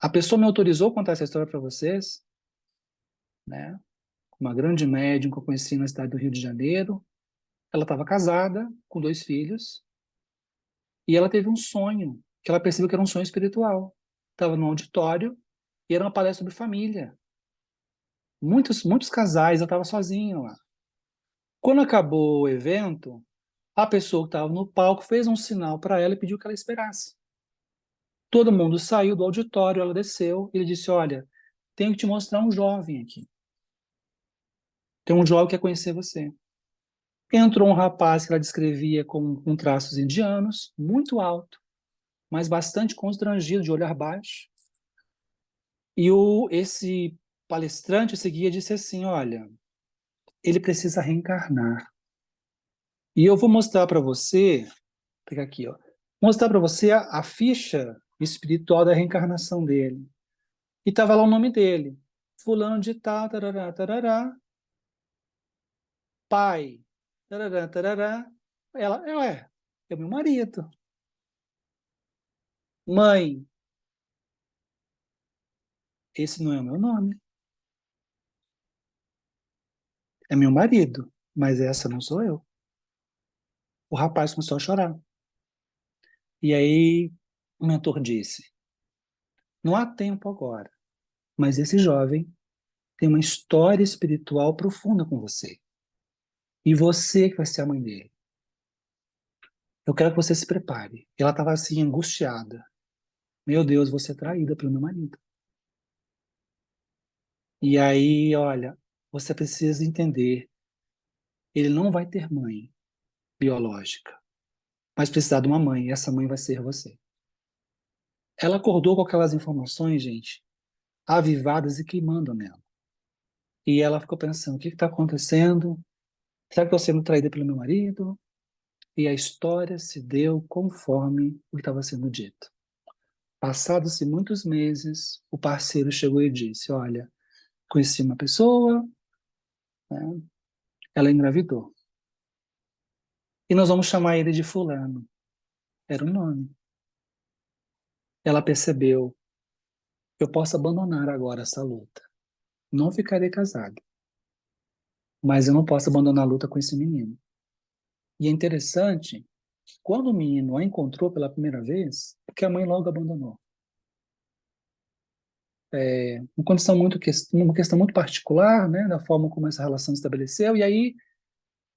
A pessoa me autorizou a contar essa história para vocês, né? Uma grande médium que eu conheci na cidade do Rio de Janeiro. Ela estava casada, com 2 filhos, e ela teve um sonho, que ela percebeu que era um sonho espiritual. Estava no auditório, e era uma palestra sobre família. Muitos casais, ela estava sozinha lá. Quando acabou o evento, a pessoa que estava no palco fez um sinal para ela e pediu que ela esperasse. Todo mundo saiu do auditório, ela desceu, e ele disse, olha, tenho que te mostrar um jovem aqui. Tem um jovem que quer conhecer você. Entrou um rapaz que ela descrevia com traços indianos, muito alto, mas bastante constrangido, de olhar baixo. E esse palestrante, esse guia, disse assim, olha, ele precisa reencarnar. E eu vou mostrar para você, vou pegar aqui, ó, mostrar para você a ficha espiritual da reencarnação dele. E estava lá o nome dele, fulano de tal, tarará, tarará, pai, tarará, tarará. Ela, é meu marido. Mãe, esse não é o meu nome. É meu marido, mas essa não sou eu. O rapaz começou a chorar. E aí o mentor disse, não há tempo agora, mas esse jovem tem uma história espiritual profunda com você. E você que vai ser a mãe dele. Eu quero que você se prepare. Ela estava assim, angustiada. Meu Deus, vou ser traída pelo meu marido. E aí, olha, você precisa entender, ele não vai ter mãe biológica, mas precisar de uma mãe, e essa mãe vai ser você. Ela acordou com aquelas informações, gente, avivadas e queimando nela. E ela ficou pensando, o que está acontecendo? Será que eu estou sendo traída pelo meu marido? E a história se deu conforme o que estava sendo dito. Passados-se muitos meses, o parceiro chegou e disse, olha, conheci uma pessoa, né, ela engravidou. E nós vamos chamar ele de fulano. Era o nome. Ela percebeu, eu posso abandonar agora essa luta. não ficarei casado, mas eu não posso abandonar a luta com esse menino. E é interessante que quando o menino a encontrou pela primeira vez, porque a mãe logo abandonou. Uma questão muito particular, né, da forma como essa relação se estabeleceu, e aí,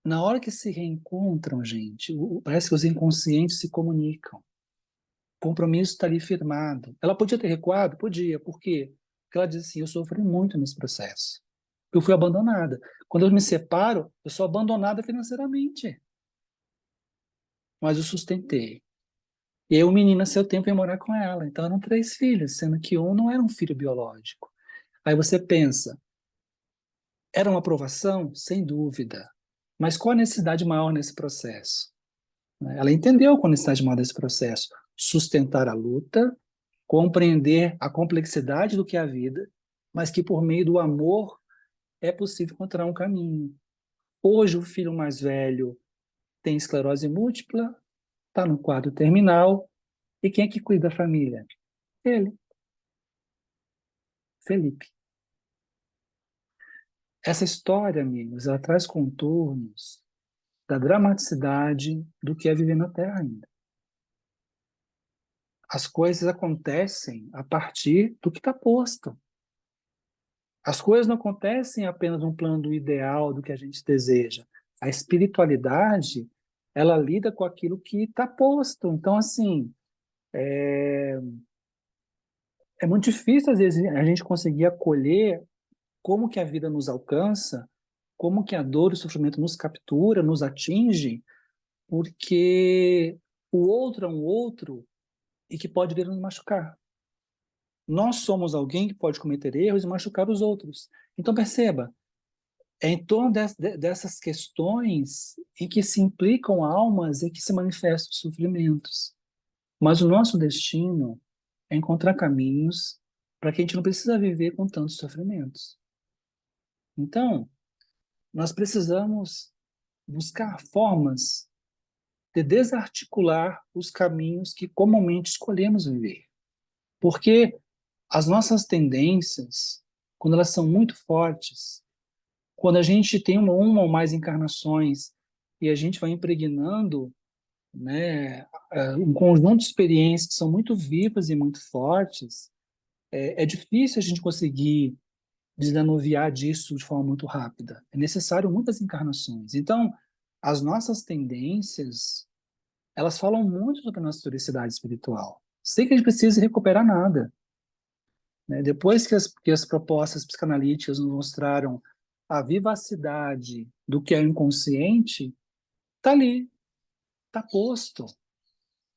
na hora que se reencontram, gente, parece que os inconscientes se comunicam. O compromisso está ali firmado. Ela podia ter recuado? Podia. Por quê? Porque ela diz assim, eu sofri muito nesse processo. Eu fui abandonada. Quando eu me separo, eu sou abandonada financeiramente. Mas eu sustentei. E aí o menino, a seu tempo, ia morar com ela. Então eram 3 filhos, sendo que um não era um filho biológico. Aí você pensa, era uma aprovação? Sem dúvida. Mas qual a necessidade maior nesse processo? Ela entendeu qual a necessidade maior desse processo. Sustentar a luta, compreender a complexidade do que é a vida, mas que por meio do amor é possível encontrar um caminho. Hoje o filho mais velho tem esclerose múltipla, está no quadro terminal, e quem é que cuida da família? Ele, Felipe. Essa história, amigos, ela traz contornos da dramaticidade do que é viver na Terra ainda. As coisas acontecem a partir do que está posto. As coisas não acontecem apenas no plano do ideal, do que a gente deseja. A espiritualidade, ela lida com aquilo que está posto. Então, assim, é muito difícil, às vezes, a gente conseguir acolher como que a vida nos alcança, como que a dor e o sofrimento nos captura, nos atinge, porque o outro é um outro e que pode vir nos machucar. Nós somos alguém que pode cometer erros e machucar os outros. Então, perceba, é em torno dessas questões em que se implicam almas e que se manifestam os sofrimentos. Mas o nosso destino é encontrar caminhos para que a gente não precisa viver com tantos sofrimentos. Então, nós precisamos buscar formas de desarticular os caminhos que comumente escolhemos viver. Porque as nossas tendências, quando elas são muito fortes, quando a gente tem uma ou mais encarnações e a gente vai impregnando, né, um conjunto de experiências que são muito vivas e muito fortes, é difícil a gente conseguir desanuviar disso de forma muito rápida. É necessário muitas encarnações. Então, as nossas tendências, elas falam muito sobre a nossa historicidade espiritual. Sem que a gente precise recuperar nada. Né? Depois que as propostas psicanalíticas nos mostraram a vivacidade do que é o inconsciente, está ali, está posto.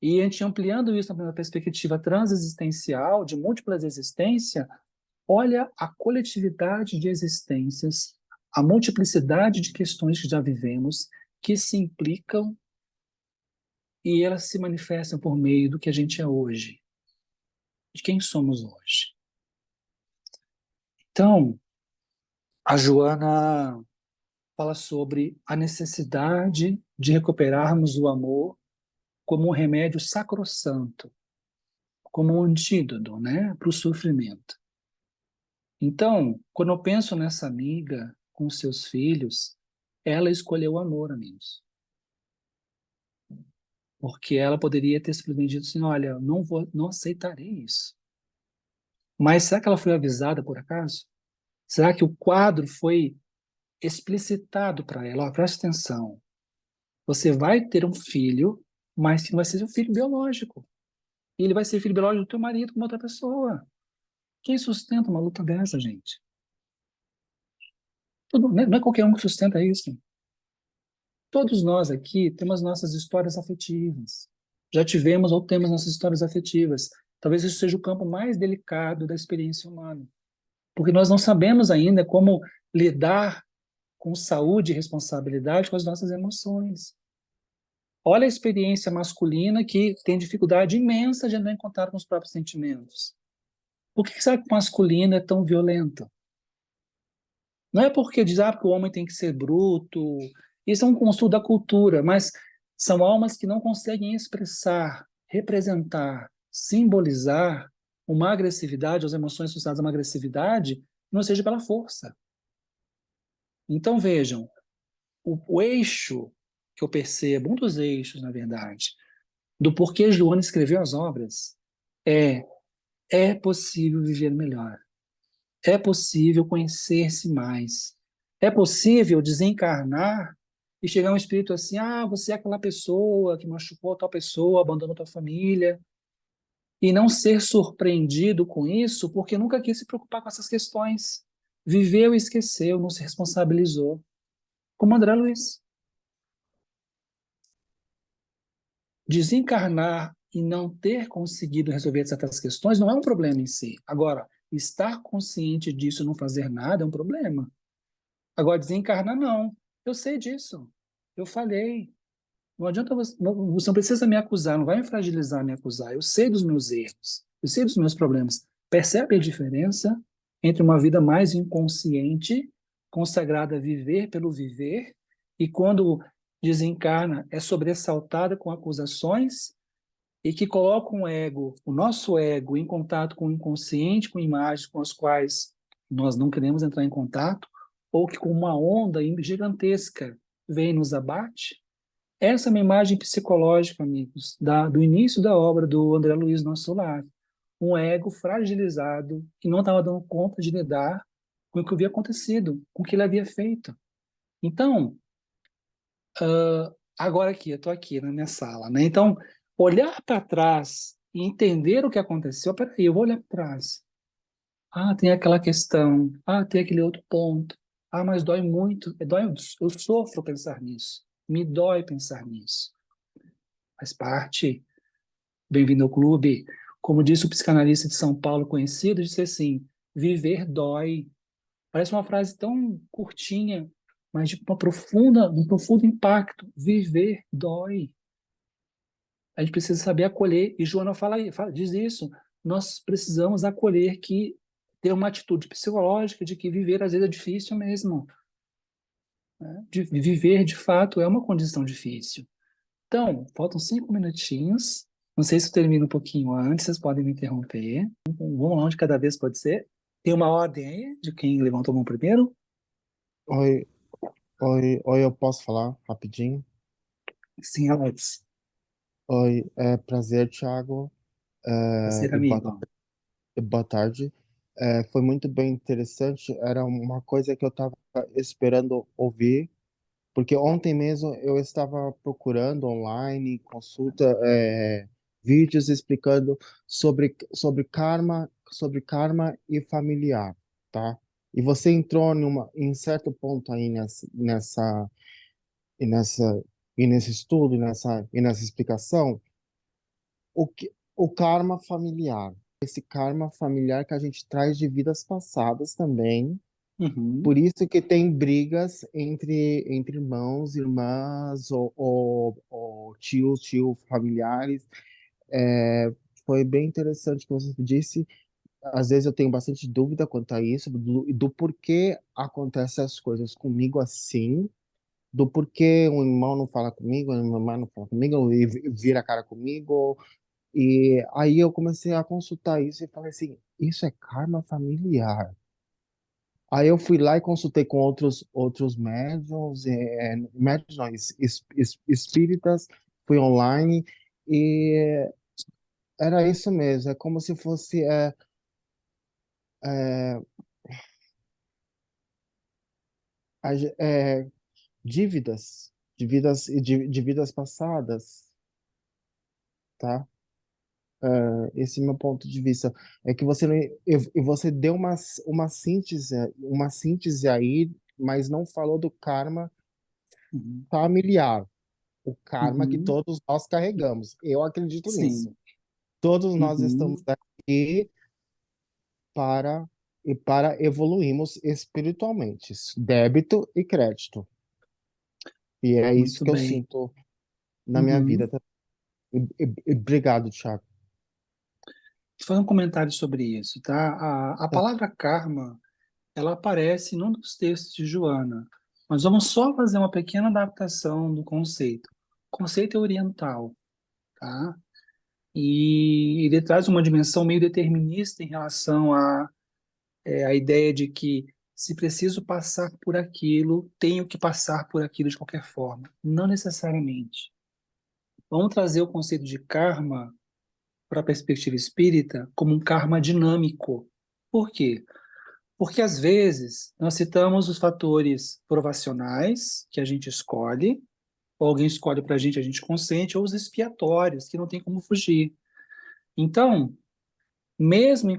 E a gente ampliando isso na perspectiva transexistencial, de múltiplas existências, olha a coletividade de existências, a multiplicidade de questões que já vivemos, que se implicam e elas se manifestam por meio do que a gente é hoje, de quem somos hoje. Então, a Joana fala sobre a necessidade de recuperarmos o amor como um remédio sacrossanto, como um antídoto, né, para o sofrimento. Então, quando eu penso nessa amiga com seus filhos, ela escolheu o amor, amigos. Porque ela poderia ter simplesmente dito assim, olha, não aceitarei isso. Mas será que ela foi avisada por acaso? Será que o quadro foi explicitado para ela? Ó, presta atenção. Você vai ter um filho, mas que não vai ser seu filho biológico. E ele vai ser filho biológico do teu marido com outra pessoa. Quem sustenta uma luta dessa, gente? Não é qualquer um que sustenta isso. Todos nós aqui temos nossas histórias afetivas. Já tivemos ou temos nossas histórias afetivas. Talvez isso seja o campo mais delicado da experiência humana. Porque nós não sabemos ainda como lidar com saúde e responsabilidade com as nossas emoções. Olha a experiência masculina que tem dificuldade imensa de andar em contato com os próprios sentimentos. Por que será que o masculino é tão violento? Não é porque diz porque o homem tem que ser bruto. Isso é um construto da cultura, mas são almas que não conseguem expressar, representar, simbolizar uma agressividade, as emoções associadas a uma agressividade não seja pela força. Então, vejam, o eixo que eu percebo, um dos eixos, na verdade, do porquê Joana escreveu as obras é: é possível viver melhor, é possível conhecer-se mais, é possível desencarnar e chegar um espírito assim: ah, você é aquela pessoa que machucou tal pessoa, abandonou tua família, e não ser surpreendido com isso porque nunca quis se preocupar com essas questões. Viveu e esqueceu, não se responsabilizou. Como André Luiz. Desencarnar e não ter conseguido resolver certas questões não é um problema em si. Agora, estar consciente disso e não fazer nada é um problema. Agora, desencarnar, não. Eu sei disso. Eu falhei. Não adianta você não precisa me acusar, não vai me fragilizar me acusar. Eu sei dos meus erros, eu sei dos meus problemas. Percebe a diferença entre uma vida mais inconsciente, consagrada a viver pelo viver, e quando desencarna é sobressaltada com acusações e que coloca um ego, o nosso ego, em contato com o inconsciente, com imagens com as quais nós não queremos entrar em contato, ou que com uma onda gigantesca vem e nos abate. Essa é uma imagem psicológica, amigos, do início da obra do André Luiz Nosso Lar. Um ego fragilizado que não estava dando conta de lidar com o que havia acontecido, com o que ele havia feito. Então, agora aqui, eu estou aqui na minha sala, né? Então, olhar para trás e entender o que aconteceu. Peraí, eu vou olhar para trás. Ah, tem aquela questão. Ah, tem aquele outro ponto. Ah, mas dói muito. Eu sofro pensar nisso. Me dói pensar nisso. Faz parte. Bem-vindo ao clube. Como disse o psicanalista de São Paulo conhecido, disse assim: viver dói. Parece uma frase tão curtinha, mas de um profundo impacto. Viver dói. A gente precisa saber acolher, e Joana diz isso. Nós precisamos acolher que ter uma atitude psicológica de que viver às vezes é difícil mesmo. Né? Viver, de fato, é uma condição difícil. Então, faltam 5 minutinhos. Não sei se eu termino um pouquinho antes, vocês podem me interromper. Vamos lá, um de cada vez, pode ser? Tem uma ordem aí de quem levantou a mão primeiro? Oi, oi, eu posso falar rapidinho? Sim, Alex. Oi, é prazer, Thiago, Prazer, e amigo. boa tarde. Foi muito bem interessante, era uma coisa que eu estava esperando ouvir, porque ontem mesmo eu estava procurando online, vídeos explicando sobre karma e familiar, tá? E você entrou em certo ponto aí e nessa e nesse estudo, e nessa explicação, o karma familiar, esse karma familiar que a gente traz de vidas passadas também. Uhum, Por isso que tem brigas entre irmãos, irmãs, ou tio, familiares. É, foi bem interessante o que você disse. Às vezes eu tenho bastante dúvida quanto a isso, do porquê acontecem as coisas comigo assim, do porquê um irmão não fala comigo, uma irmã não fala comigo, e vira a cara comigo. E aí eu comecei a consultar isso e falei assim, isso é karma familiar. Aí eu fui lá e consultei com outros médiums, médiums não, espíritas, fui online e era isso mesmo, é como se fosse é, é, de vidas passadas, tá? Esse é meu ponto de vista. É que você, não- e você deu uma síntese aí, mas não falou do karma uhum, familiar, o karma que uhum. todos nós carregamos. Eu acredito nisso. Sim. Todos nós estamos Uhum. aqui para para evoluirmos espiritualmente, débito e crédito. E é isso Muito que eu bem. sinto na minha vida. Uhum. Tá? Obrigado, Thiago. Vou fazer um comentário sobre isso, tá? A palavra karma, ela aparece num dos textos de Joana. Mas vamos só fazer uma pequena adaptação do conceito. O conceito é oriental, tá? E ele traz uma dimensão meio determinista em relação a a ideia de que se preciso passar por aquilo, tenho que passar por aquilo de qualquer forma. Não necessariamente. Vamos trazer o conceito de karma para a perspectiva espírita como um karma dinâmico. Por quê? Porque às vezes nós citamos os fatores provacionais que a gente escolhe, ou alguém escolhe para a gente consente, ou os expiatórios, que não tem como fugir. Então, mesmo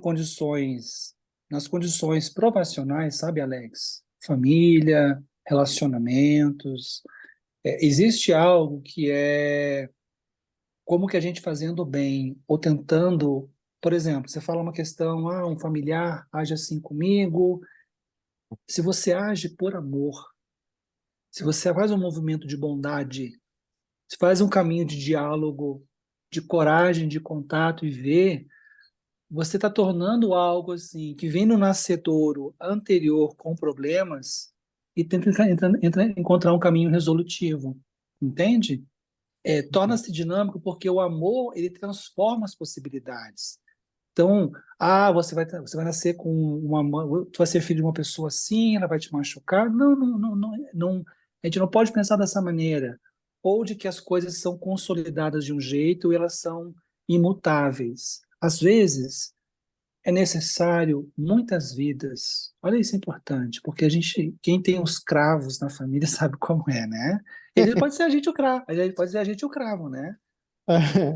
nas condições provacionais, sabe, Alex? Família, relacionamentos, existe algo que é como que a gente fazendo bem, ou tentando, por exemplo, você fala uma questão, um familiar age assim comigo, se você age por amor, se você faz um movimento de bondade, se faz um caminho de diálogo, de coragem, de contato e ver, você está tornando algo assim que vem no nascedouro anterior com problemas e tenta encontrar um caminho resolutivo, entende? Torna-se dinâmico porque o amor ele transforma as possibilidades. Então, você vai nascer com tu vai ser filho de uma pessoa assim, ela vai te machucar. Não, não, não, não, não, a gente não pode pensar dessa maneira. Ou de que as coisas são consolidadas de um jeito e elas são imutáveis. Às vezes, é necessário muitas vidas. Olha, isso é importante, porque quem tem os cravos na família sabe como é, né? Ele pode ser a gente o cravo, ele pode ser a gente o cravo, né?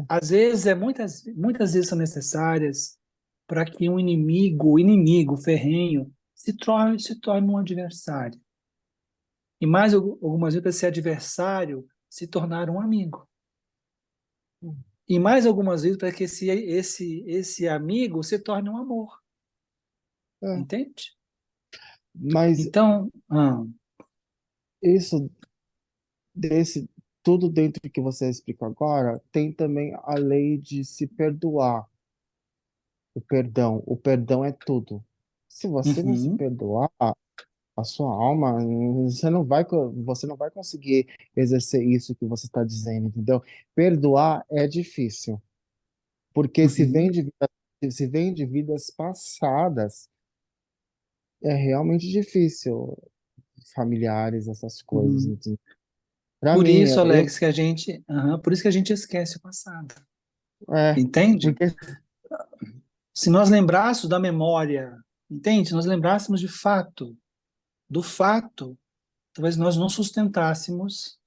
Às vezes, muitas vezes são necessárias para que um inimigo ferrenho, se torne um adversário. E mais algumas vezes, para esse adversário se tornar um amigo. E mais algumas vezes, para que esse amigo se torne um amor. É. Entende? Mas Então, isso, desse, tudo dentro do que você explicou agora, tem também a lei de se perdoar. O perdão. O perdão é tudo. Se você não se uhum, perdoar, a sua alma, você não vai conseguir exercer isso que você está dizendo, entendeu? Perdoar é difícil, porque uhum, se vem de vidas passadas, é realmente difícil, familiares, essas coisas, uhum. entendeu? Para Por mim, isso, Alex, por isso que a gente esquece o passado. é, Entende? porque Se nós lembrássemos da memória, entende? Se nós lembrássemos de fato, do fato, talvez nós não sustentássemos.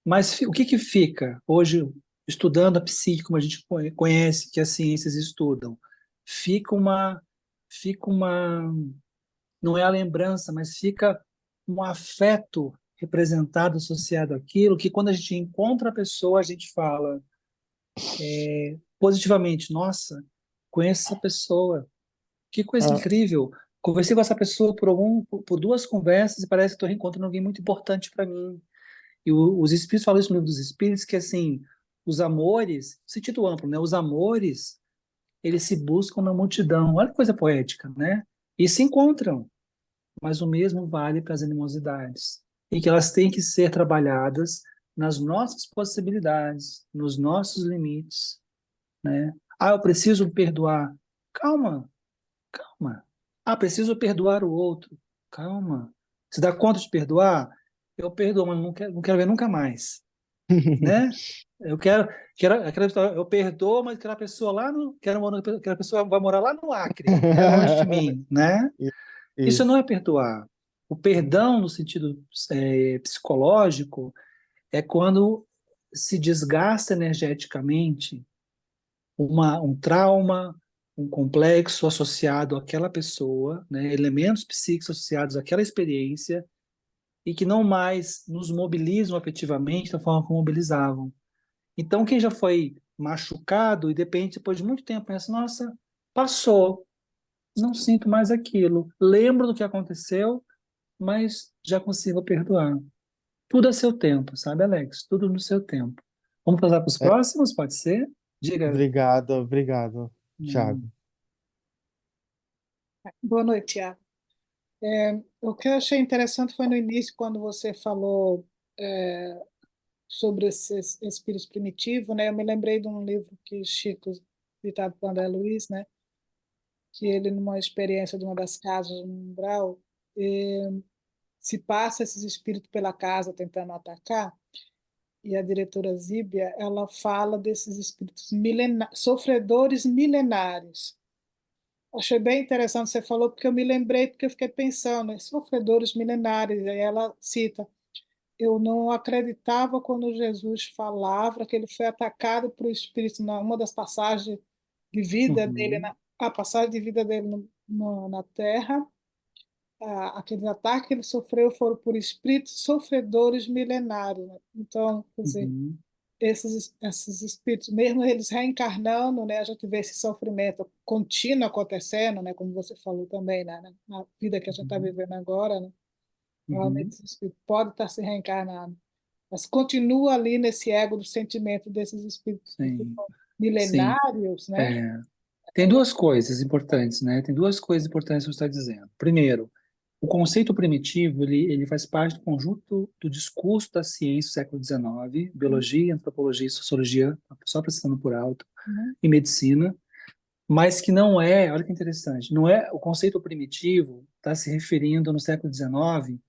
Mas o que que fica hoje, estudando a psique, como a gente conhece, que as ciências estudam? Fica uma, fica uma, não é a lembrança, mas fica um afeto representado, associado àquilo, que quando a gente encontra a pessoa, a gente fala positivamente, nossa, conheço essa pessoa, que coisa ah, incrível. Conversei com essa pessoa por duas conversas e parece que estou reencontrando alguém muito importante para mim. E os espíritos falam isso no livro dos espíritos, que assim, os amores, sentido amplo, né? Os amores, eles se buscam na multidão. Olha que coisa poética, né? E se encontram, mas o mesmo vale para as animosidades. E que elas têm que ser trabalhadas nas nossas possibilidades, nos nossos limites, né? Eu preciso perdoar. Calma, calma. Preciso perdoar o outro. Calma. Se dá conta de perdoar? Eu perdoo, mas não quero ver nunca mais, né? Eu eu perdoo, mas aquela pessoa lá no, aquela pessoa vai morar lá no Acre, né? Longe de mim, né? Isso não isso. é perdoar. O perdão, no sentido psicológico, é quando se desgasta energeticamente um trauma, um complexo associado àquela pessoa, né? Elementos psíquicos associados àquela experiência e que não mais nos mobilizam afetivamente da forma como mobilizavam. Então, quem já foi machucado e de repente, depois de muito tempo, pensa, nossa, passou, não sinto mais aquilo. Lembro do que aconteceu, mas já consigo perdoar. Tudo a seu tempo, sabe, Alex? Tudo no seu tempo. Vamos passar para os É, próximos, pode ser? Diga. obrigado, obrigado, Thiago. Hum, Boa noite, Tiago. O que eu achei interessante foi no início, quando você falou sobre esses espíritos primitivos, né? Eu me lembrei de um livro que Chico, ditado por André Luiz, né? que ele, numa experiência de uma das casas no umbral, se passa esses espíritos pela casa tentando atacar, e a diretora Zíbia, ela fala desses espíritos sofredores milenares. Achei bem interessante você falou, porque eu me lembrei, porque eu fiquei pensando, sofredores milenares, aí ela cita, eu não acreditava quando Jesus falava que ele foi atacado por espíritos, numa das passagens de vida dele, Uhum, a passagem de vida dele na Terra, aqueles ataques que ele sofreu foram por espíritos sofredores milenários, né? Então, quer dizer, uhum, esses espíritos, mesmo eles reencarnando, né, a gente vê esse sofrimento contínuo acontecendo, né, como você falou também, né, na vida que a gente está uhum, vivendo agora, né, realmente uhum. esse espírito pode estar se reencarnando, mas continua ali nesse ego do sentimento desses espíritos que Sim, ficam sim. milenários, né? É, tem duas coisas importantes, né? Tem duas coisas importantes que você está dizendo. Primeiro, o conceito primitivo, ele faz parte do conjunto do discurso da ciência do século XIX, biologia, antropologia e sociologia, só precisando por alto, Uhum, e medicina, mas que não é, olha que interessante, não é o conceito primitivo está se referindo no século XIX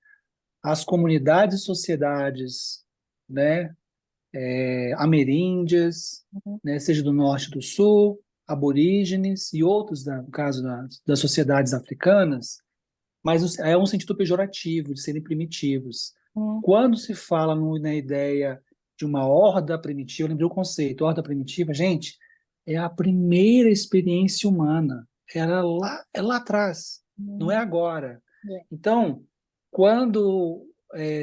às comunidades e sociedades, né, ameríndias, uhum, né, seja do norte e do sul, aborígenes e outros, no caso das sociedades africanas, mas é um sentido pejorativo de serem primitivos. uhum, Quando se fala na ideia de uma horda primitiva, eu lembrei o conceito, horda primitiva, gente, é a primeira experiência humana, é lá atrás, não é uhum, agora. é, Então, quando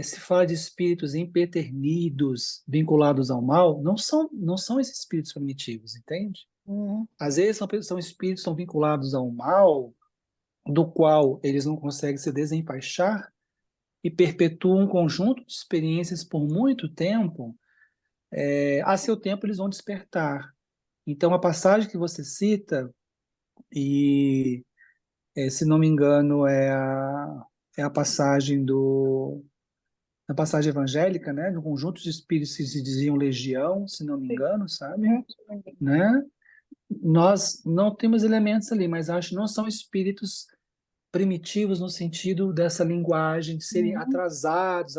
se fala de espíritos empedernidos, vinculados ao mal, não são esses espíritos primitivos, entende? uhum, Às vezes são espíritos que estão vinculados ao mal, do qual eles não conseguem se desempaixar e perpetuam um conjunto de experiências por muito tempo, a seu tempo eles vão despertar. Então, a passagem que você cita, e se não me engano, é a passagem a passagem evangélica, né, de um conjunto de espíritos que se diziam legião, se não me sim, engano, sabe? uhum, Né? Nós não temos elementos ali, mas acho que não são espíritos primitivos no sentido dessa linguagem de serem uhum, atrasados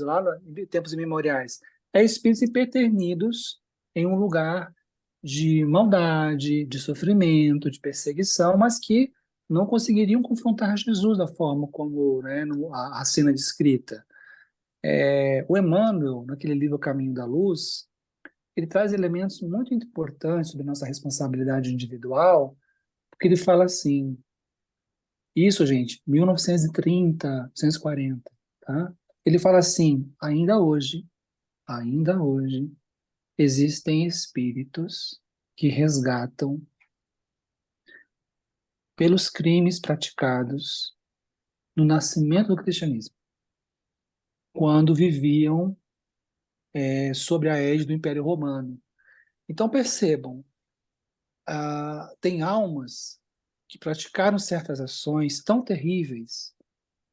lá em tempos imemoriais. É espíritos impeternidos em um lugar de maldade, de sofrimento, de perseguição, mas que não conseguiriam confrontar Jesus da forma como, né, a cena descrita. O Emmanuel, naquele livro Caminho da Luz, ele traz elementos muito importantes sobre nossa responsabilidade individual, porque ele fala assim: isso, gente, 1930, 1940, tá? Ele fala assim: ainda hoje, existem espíritos que resgatam pelos crimes praticados no nascimento do cristianismo, quando viviam sob a égide do Império Romano. Então percebam, tem almas que praticaram certas ações tão terríveis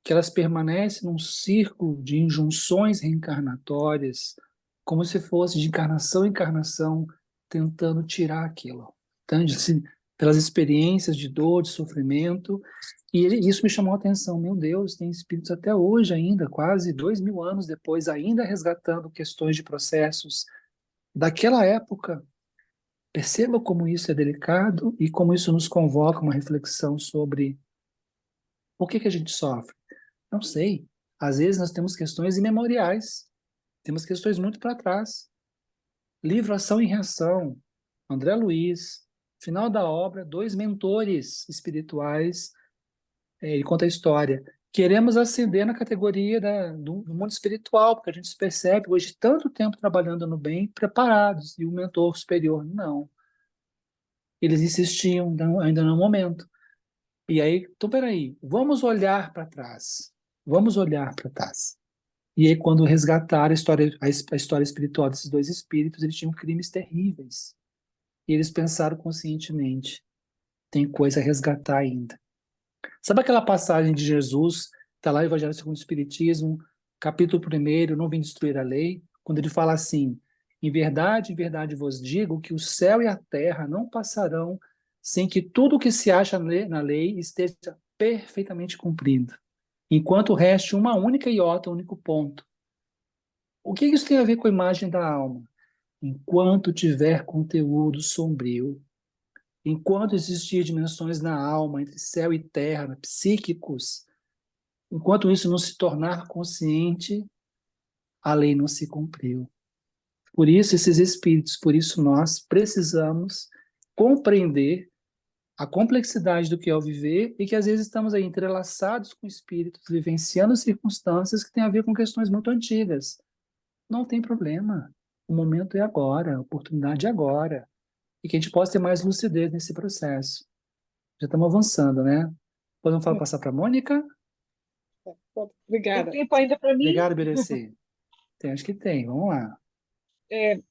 que elas permanecem num círculo de injunções reencarnatórias, como se fosse de encarnação em encarnação, tentando tirar aquilo. Entende? Assim, pelas experiências de dor, de sofrimento, e isso me chamou a atenção. Meu Deus, tem espíritos até hoje ainda, quase 2000 anos depois, ainda resgatando questões de processos daquela época. Perceba como isso é delicado e como isso nos convoca uma reflexão sobre por que a gente sofre. Não sei. Às vezes nós temos questões imemoriais, temos questões muito para trás. Livro Ação e Reação, André Luiz, final da obra, dois mentores espirituais, ele conta a história. Queremos ascender na categoria do mundo espiritual, porque a gente se percebe hoje tanto tempo trabalhando no bem, preparados, e o mentor superior, não. Eles insistiam, ainda no momento. E aí, então, peraí, vamos olhar para trás. Vamos olhar para trás. E aí, quando resgataram a história espiritual desses dois espíritos, eles tinham crimes terríveis. E eles pensaram conscientemente: tem coisa a resgatar ainda. Sabe aquela passagem de Jesus, está lá no Evangelho segundo o Espiritismo, capítulo 1, não vim destruir a lei, quando ele fala assim: em verdade vos digo que o céu e a terra não passarão sem que tudo o que se acha na lei esteja perfeitamente cumprido, enquanto reste uma única iota, um único ponto. O que isso tem a ver com a imagem da alma? Enquanto tiver conteúdo sombrio, enquanto existir dimensões na alma, entre céu e terra, psíquicos, enquanto isso não se tornar consciente, a lei não se cumpriu. Por isso, esses espíritos, por isso nós precisamos compreender a complexidade do que é o viver e que às vezes estamos aí entrelaçados com espíritos, vivenciando circunstâncias que têm a ver com questões muito antigas. Não tem problema. O momento é agora, a oportunidade é agora. E que a gente possa ter mais lucidez nesse processo. Já estamos avançando, né? Podemos passar para a Mônica? Tem Obrigada. tempo ainda para mim? Obrigado, Berecê. Acho que tem, vamos lá.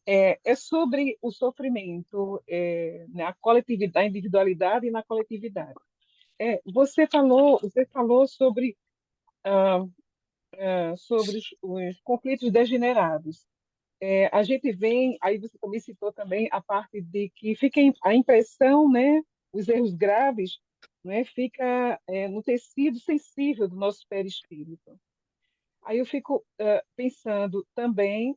É sobre o sofrimento, na coletividade, na individualidade e na coletividade. Você falou sobre, sobre os conflitos degenerados. A gente vem, aí você também citou também a parte de que fica a impressão, né, os erros graves, né, fica no tecido sensível do nosso perispírito. Aí eu fico pensando também,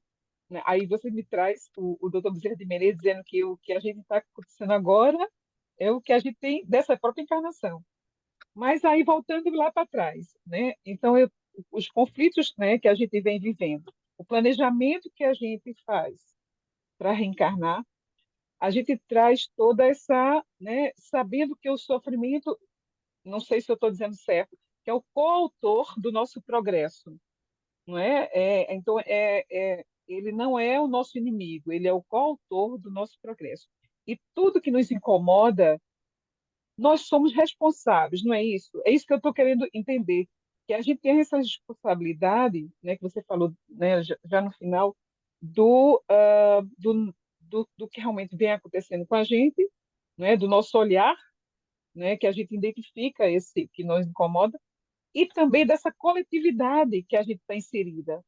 né, aí você me traz o Dr. Bezerra de Menezes dizendo que o que a gente está acontecendo agora é o que a gente tem dessa própria encarnação. Mas aí voltando lá para trás, né? Então os conflitos, né, que a gente vem vivendo, o planejamento que a gente faz para reencarnar, a gente traz toda essa, né, sabendo que o sofrimento, não sei se eu estou dizendo certo, que é o coautor do nosso progresso, não é? Então, ele não é o nosso inimigo, ele é o coautor do nosso progresso. E tudo que nos incomoda, nós somos responsáveis, não é isso? É isso que eu estou querendo entender, que a gente tem essa responsabilidade, né, que você falou, né, já no final, do que realmente vem acontecendo com a gente, né, do nosso olhar, né, que a gente identifica esse que nos incomoda, e também dessa coletividade que a gente está inserida,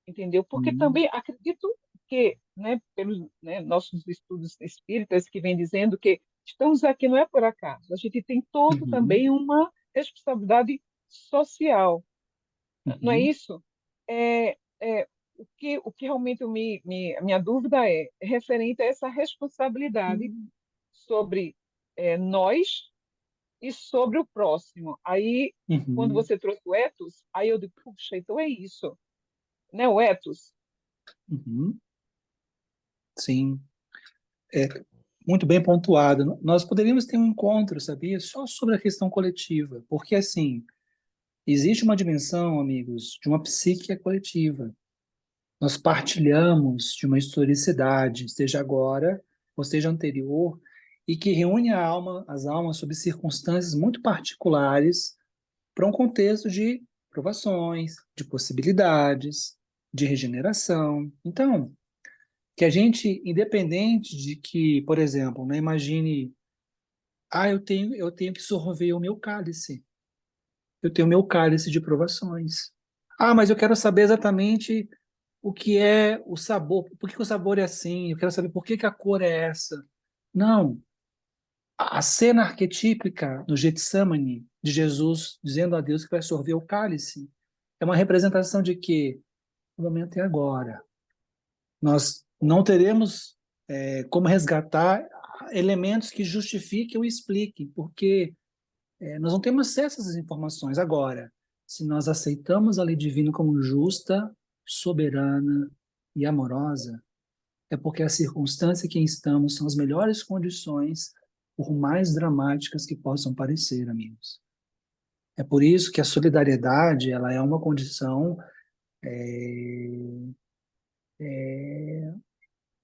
entendeu? Porque também acredito que, né, pelos, né, nossos estudos espíritas que vem dizendo que estamos aqui não é por acaso, a gente tem todo também uma responsabilidade social, não é isso? É, o que realmente a minha dúvida é referente a essa responsabilidade sobre nós e sobre o próximo. Aí, quando você trouxe o ethos, aí eu digo, puxa, então é isso, né? O ethos. Sim, muito bem pontuado. Nós poderíamos ter um encontro, sabia? Só sobre a questão coletiva, porque assim, existe uma dimensão, amigos, de uma psique coletiva. Nós partilhamos de uma historicidade, seja agora ou seja anterior, e que reúne as almas sob circunstâncias muito particulares para um contexto de provações, de possibilidades, de regeneração. Então, que a gente, independente de que, por exemplo, né, imagine, eu tenho que sorver o meu cálice. Eu tenho o meu cálice de provações. Mas eu quero saber exatamente o que é o sabor, por que o sabor é assim, eu quero saber por que a cor é essa. Não. A cena arquetípica no Getsemane, de Jesus dizendo a Deus que vai sorver o cálice, é uma representação de que o momento é agora. Nós não teremos como resgatar elementos que justifiquem ou expliquem, porque nós não temos acesso a essas informações. Agora, se nós aceitamos a lei divina como justa, soberana e amorosa, é porque a circunstância em que estamos são as melhores condições, por mais dramáticas que possam parecer, amigos. É por isso que a solidariedade ela é uma condição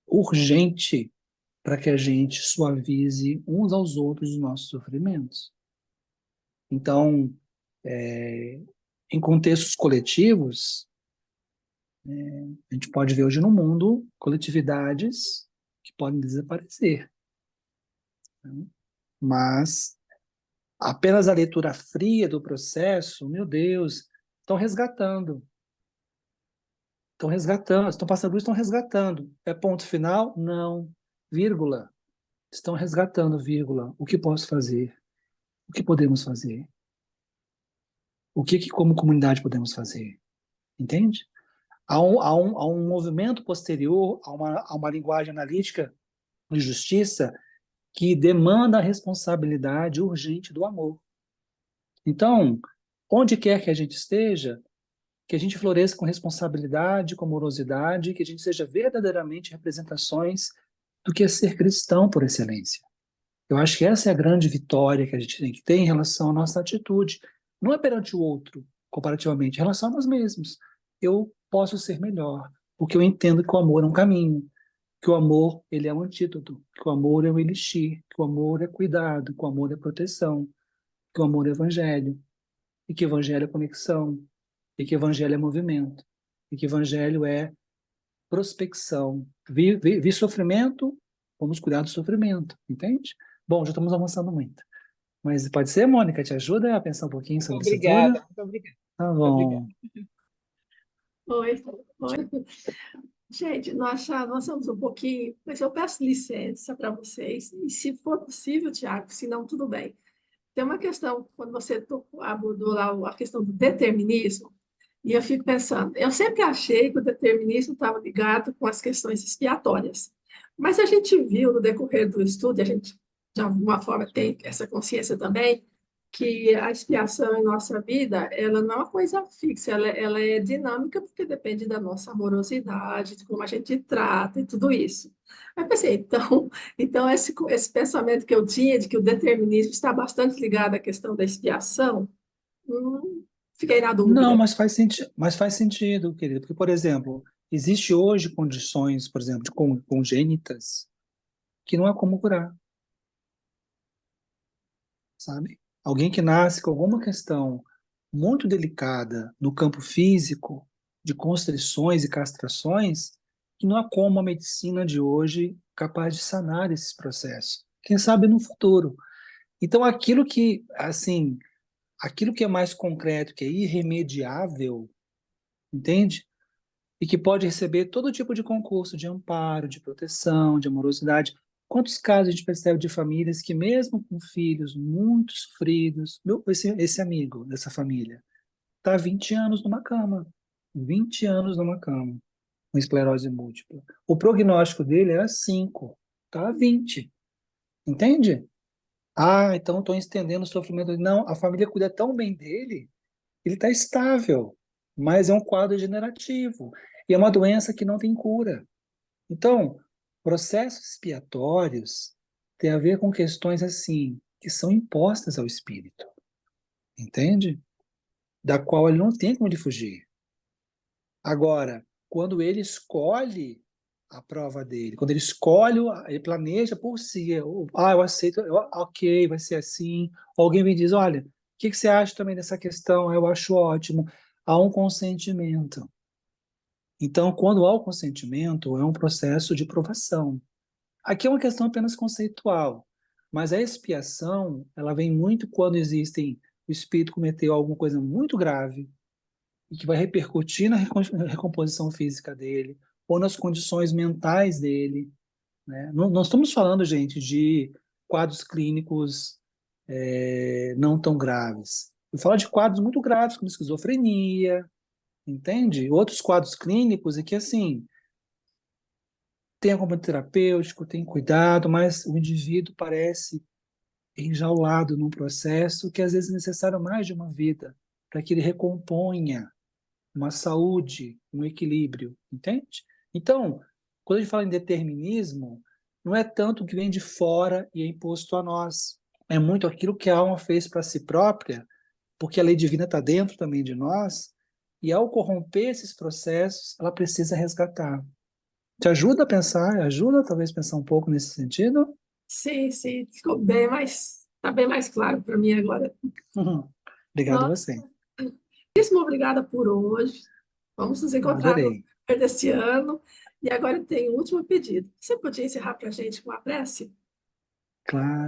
urgente para que a gente suavize uns aos outros os nossos sofrimentos. Então, em contextos coletivos, a gente pode ver hoje no mundo coletividades que podem desaparecer. Né? Mas apenas a leitura fria do processo, meu Deus, estão resgatando. Estão resgatando, estão passando luz, estão resgatando. É ponto final? Não. Vírgula. estão resgatando, vírgula, o que posso fazer, o que podemos fazer, o que como comunidade podemos fazer, entende? Há um movimento posterior a uma linguagem analítica de justiça que demanda a responsabilidade urgente do amor. Então, onde quer que a gente esteja, que a gente floresça com responsabilidade, com amorosidade, que a gente seja verdadeiramente representações do que é ser cristão por excelência. Eu acho que essa é a grande vitória que a gente tem que ter em relação à nossa atitude. Não é perante o outro, comparativamente, em relação a nós mesmos. Eu posso ser melhor, porque eu entendo que o amor é um caminho, que o amor ele é um antídoto, que o amor é um elixir, que o amor é cuidado, que o amor é proteção, que o amor é evangelho, e que o evangelho é conexão, e que o evangelho é movimento, e que o evangelho é prospecção. Vi sofrimento, vamos cuidar do sofrimento, entende? Bom, já estamos avançando muito. Mas pode ser, Mônica, te ajuda a pensar um pouquinho sobre isso tudo? Muito obrigada. Tá Muito obrigada. bom. Oi, oi. Gente, nós já avançamos um pouquinho, mas eu peço licença para vocês, e se for possível, Tiago, se não, tudo bem. Tem uma questão, quando você abordou lá a questão do determinismo, e eu fico pensando, eu sempre achei que o determinismo estava ligado com as questões expiatórias, mas a gente viu no decorrer do estudo, e a gente de alguma forma tem essa consciência também, que a expiação em nossa vida, ela não é uma coisa fixa, ela é dinâmica porque depende da nossa amorosidade, de como a gente trata e tudo isso. Aí eu pensei, então esse pensamento que eu tinha de que o determinismo está bastante ligado à questão da expiação, fiquei na Não, dúvida. mas faz sentido, querido, porque, por exemplo, existe hoje condições, por exemplo, de congênitas que não há como curar, sabe? Alguém que nasce com alguma questão muito delicada no campo físico, de constrições e castrações, que não há como a medicina de hoje capaz de sanar esses processos. Quem sabe no futuro. Então, aquilo que é mais concreto, que é irremediável, entende? E que pode receber todo tipo de concurso de amparo, de proteção, de amorosidade. Quantos casos a gente percebe de famílias que, mesmo com filhos muito sofridos, esse amigo dessa família está há 20 anos numa cama, 20 anos numa cama, com esclerose múltipla. O prognóstico dele era 5, está há 20, entende? Ah, então estou estendendo o sofrimento dele. Não, a família cuida tão bem dele, ele está estável, mas é um quadro degenerativo. E é uma doença que não tem cura. Então, processos expiatórios têm a ver com questões assim, que são impostas ao espírito, entende? Da qual ele não tem como ele fugir. Agora, quando ele escolhe a prova dele, quando ele escolhe, ele planeja por si, eu aceito, ok, vai ser assim. Alguém me diz, olha, o que você acha também dessa questão? Eu acho ótimo. Há um consentimento. Então, quando há o consentimento, é um processo de provação. Aqui é uma questão apenas conceitual, mas a expiação, ela vem muito quando o espírito cometeu alguma coisa muito grave, e que vai repercutir na recomposição física dele, ou nas condições mentais dele, né? Não estamos falando, gente, de quadros clínicos não tão graves. Eu falo de quadros muito graves, como esquizofrenia, entende? Outros quadros clínicos é que, assim, tem acompanhamento terapêutico, tem cuidado, mas o indivíduo parece enjaulado num processo que às vezes é necessário mais de uma vida para que ele recomponha uma saúde, um equilíbrio, entende? Então, quando a gente fala em determinismo, não é tanto o que vem de fora e é imposto a nós. É muito aquilo que a alma fez para si própria, porque a lei divina está dentro também de nós, e ao corromper esses processos, ela precisa resgatar. Te ajuda a pensar, ajuda talvez a pensar um pouco nesse sentido? Sim, sim, ficou bem mais, está bem mais claro para mim agora. Uhum. Obrigado a Nossa, você. muitíssimo obrigada por hoje. Vamos nos encontrar no Adorei. decorrer deste ano. E agora tem um último pedido. Você podia encerrar para a gente com uma prece? Claro.